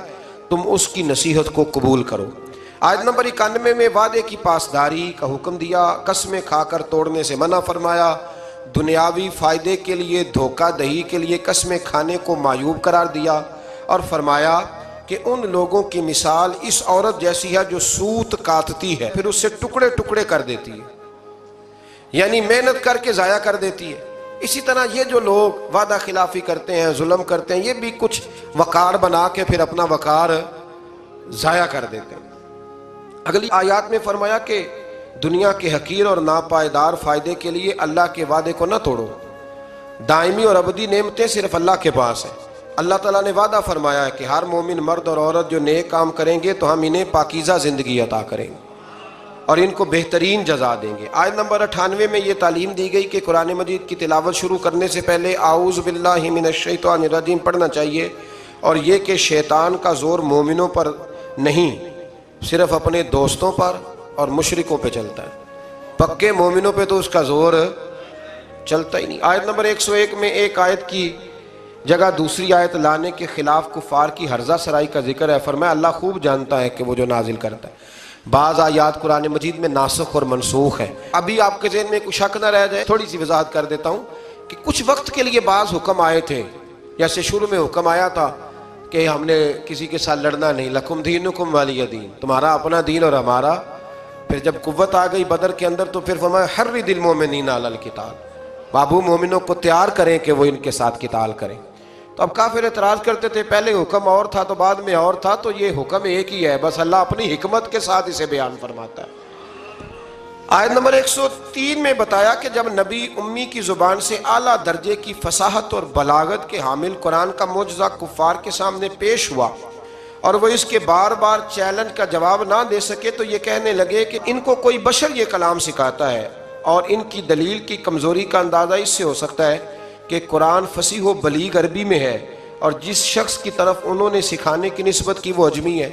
تم اس کی نصیحت کو قبول کرو۔ آیت نمبر 91 میں وعدے کی پاسداری کا حکم دیا، قسمیں کھا کر توڑنے سے منع فرمایا، دنیاوی فائدے کے لیے، دھوکہ دہی کے لیے قسمیں کھانے کو معیوب قرار دیا، اور فرمایا کہ ان لوگوں کی مثال اس عورت جیسی ہے جو سوت کاٹتی ہے پھر اس سے ٹکڑے ٹکڑے کر دیتی ہے، یعنی محنت کر کے ضائع کر دیتی ہے۔ اسی طرح یہ جو لوگ وعدہ خلافی کرتے ہیں، ظلم کرتے ہیں، یہ بھی کچھ وقار بنا کے پھر اپنا وقار ضائع کر دیتے ہیں۔ اگلی آیات میں فرمایا کہ دنیا کے حقیر اور ناپائیدار فائدے کے لیے اللہ کے وعدے کو نہ توڑو، دائمی اور ابدی نعمتیں صرف اللہ کے پاس ہیں۔ اللہ تعالیٰ نے وعدہ فرمایا ہے کہ ہر مومن مرد اور عورت جو نیک کام کریں گے تو ہم انہیں پاکیزہ زندگی عطا کریں گے اور ان کو بہترین جزا دیں گے۔ آیت نمبر 98 میں یہ تعلیم دی گئی کہ قرآن مجید کی تلاوت شروع کرنے سے پہلے اعوذ باللہ من الشیطان الرجیم پڑھنا چاہیے، اور یہ کہ شیطان کا زور مومنوں پر نہیں، صرف اپنے دوستوں پر اور مشرکوں پہ چلتا ہے، پکے مومنوں پہ تو اس کا زور چلتا ہی نہیں۔ آیت نمبر 101 میں ایک آیت کی جگہ دوسری آیت لانے کے خلاف کفار کی ہرزہ سرائی کا ذکر ہے، فرمایا اللہ خوب جانتا ہے کہ وہ جو نازل کرتا ہے۔ بعض آیات قرآن مجید میں ناسخ اور منسوخ ہے۔ ابھی آپ کے ذہن میں کوئی شک نہ رہ جائے، تھوڑی سی وضاحت کر دیتا ہوں کہ کچھ وقت کے لیے بعض حکم آئے تھے، جیسے شروع میں حکم آیا تھا کہ ہم نے کسی کے ساتھ لڑنا نہیں، لکم دینکم ولی دین، تمہارا اپنا دین اور ہمارا۔ پھر جب قوت آ گئی بدر کے اندر تو پھر فرمایا حرد المومنین علی القتال، بابو مومنوں کو تیار کریں کہ وہ ان کے ساتھ قتال کریں۔ تو اب کافر اعتراض کرتے تھے پہلے حکم اور تھا تو بعد میں اور تھا، تو یہ حکم ایک ہی ہے، بس اللہ اپنی حکمت کے ساتھ اسے بیان فرماتا ہے۔ آیت نمبر 103 میں بتایا کہ جب نبی امی کی زبان سے اعلیٰ درجے کی فصاحت اور بلاغت کے حامل قرآن کا معجزہ کفار کے سامنے پیش ہوا اور وہ اس کے بار بار چیلنج کا جواب نہ دے سکے تو یہ کہنے لگے کہ ان کو کوئی بشر یہ کلام سکھاتا ہے، اور ان کی دلیل کی کمزوری کا اندازہ اس سے ہو سکتا ہے کہ قرآن فصیح و بلیغ عربی میں ہے اور جس شخص کی طرف انہوں نے سکھانے کی نسبت کی وہ اجمی ہے۔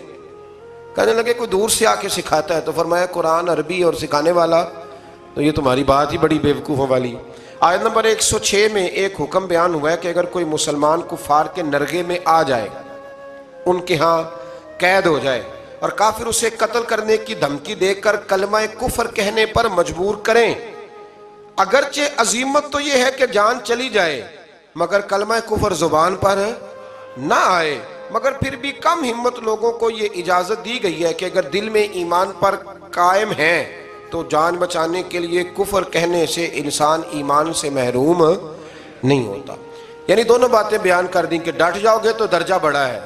کہنے لگے کوئی دور سے آ کے سکھاتا ہے، تو فرمایا قرآن عربی اور سکھانے والا، تو یہ تمہاری بات ہی بڑی بیوقوفوں والی۔ آیت نمبر 106 میں ایک حکم بیان ہوا ہے کہ اگر کوئی مسلمان کفار کے نرغے میں آ جائے، ان کے ہاں قید ہو جائے اور کافر اسے قتل کرنے کی دھمکی دے کر کلمہ کفر کہنے پر مجبور کریں، اگرچہ عظیمت تو یہ ہے کہ جان چلی جائے مگر کلمہ کفر زبان پر نہ آئے، مگر پھر بھی کم ہمت لوگوں کو یہ اجازت دی گئی ہے کہ اگر دل میں ایمان پر قائم ہیں تو جان بچانے کے لیے کفر کہنے سے انسان ایمان سے محروم نہیں ہوتا۔ یعنی دونوں باتیں بیان کر دیں کہ ڈٹ جاؤ گے تو درجہ بڑا ہے،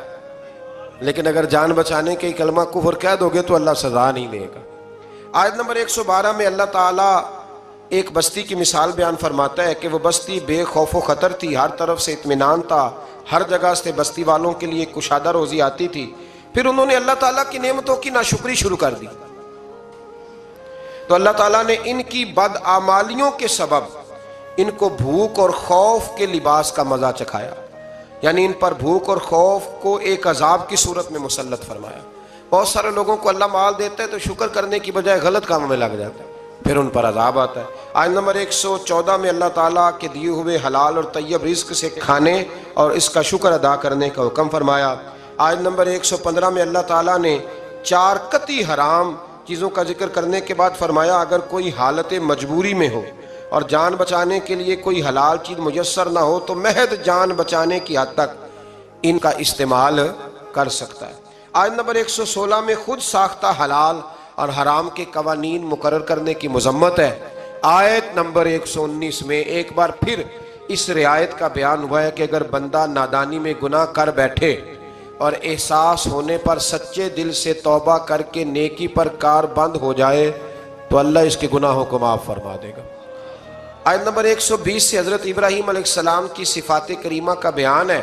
لیکن اگر جان بچانے کے کلمہ کفر کہہ دو گے تو اللہ سزا نہیں دے گا۔ آیت نمبر 112 میں اللہ تعالیٰ ایک بستی کی مثال بیان فرماتا ہے کہ وہ بستی بے خوف و خطر تھی، ہر طرف سے اطمینان تھا، ہر جگہ سے بستی والوں کے لیے کشادہ روزی آتی تھی، پھر انہوں نے اللہ تعالیٰ کی نعمتوں کی ناشکری شروع کر دی تو اللہ تعالیٰ نے ان کی بدعمالیوں کے سبب ان کو بھوک اور خوف کے لباس کا مزہ چکھایا، یعنی ان پر بھوک اور خوف کو ایک عذاب کی صورت میں مسلط فرمایا۔ بہت سارے لوگوں کو اللہ مال دیتا ہے تو شکر کرنے کی بجائے غلط کاموں میں لگ جاتا ہے، پھر ان پر عذاب آتا ہے۔ آیت نمبر 114 میں اللہ تعالیٰ کے دیے ہوئے حلال اور طیب رزق سے کھانے اور اس کا شکر ادا کرنے کا حکم فرمایا۔ آیت نمبر 115 میں اللہ تعالیٰ نے 4 قطعی حرام چیزوں کا ذکر کرنے کے بعد فرمایا اگر کوئی حالت مجبوری میں ہو اور جان بچانے کے لیے کوئی حلال چیز میسر نہ ہو تو محض جان بچانے کی حد تک ان کا استعمال کر سکتا ہے۔ آیت نمبر 116 میں خود ساختہ حلال اور حرام کے قوانین مقرر کرنے کی مذمت ہے۔ آیت نمبر 119 میں ایک بار پھر اس رعایت کا بیان ہوا ہے کہ اگر بندہ نادانی میں گناہ کر بیٹھے اور احساس ہونے پر سچے دل سے توبہ کر کے نیکی پر کار بند ہو جائے تو اللہ اس کے گناہوں کو معاف فرما دے گا۔ آیت نمبر 120 سے حضرت ابراہیم علیہ السلام کی صفات کریمہ کا بیان ہے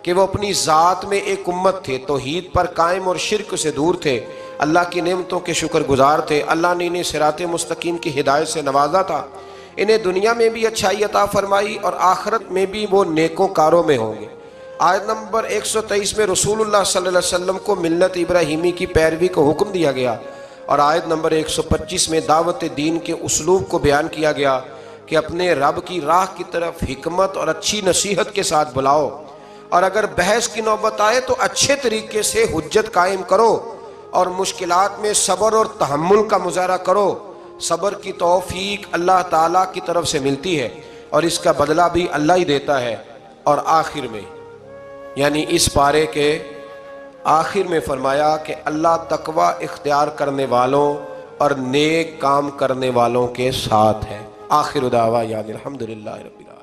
کہ وہ اپنی ذات میں ایک امت تھے، توحید پر قائم اور شرک سے دور تھے، اللہ کی نعمتوں کے شکر گزار تھے، اللہ نے انہیں صراط مستقیم کی ہدایت سے نوازا تھا، انہیں دنیا میں بھی اچھائی عطا فرمائی اور آخرت میں بھی وہ نیکوں کاروں میں ہوں گے۔ آیت نمبر 123 میں رسول اللہ صلی اللہ علیہ وسلم کو ملت ابراہیمی کی پیروی کو حکم دیا گیا، اور آیت نمبر 125 میں دعوت دین کے اسلوب کو بیان کیا گیا کہ اپنے رب کی راہ کی طرف حکمت اور اچھی نصیحت کے ساتھ بلاؤ، اور اگر بحث کی نوبت آئے تو اچھے طریقے سے حجت قائم کرو، اور مشکلات میں صبر اور تحمل کا مظاہرہ کرو۔ صبر کی توفیق اللہ تعالیٰ کی طرف سے ملتی ہے، اور اس کا بدلہ بھی اللہ ہی دیتا ہے۔ اور آخر میں یعنی اس پارے کے آخر میں فرمایا کہ اللہ تقوی اختیار کرنے والوں اور نیک کام کرنے والوں کے ساتھ ہے۔ آخر دعوانا الحمدللہ رب العالمین۔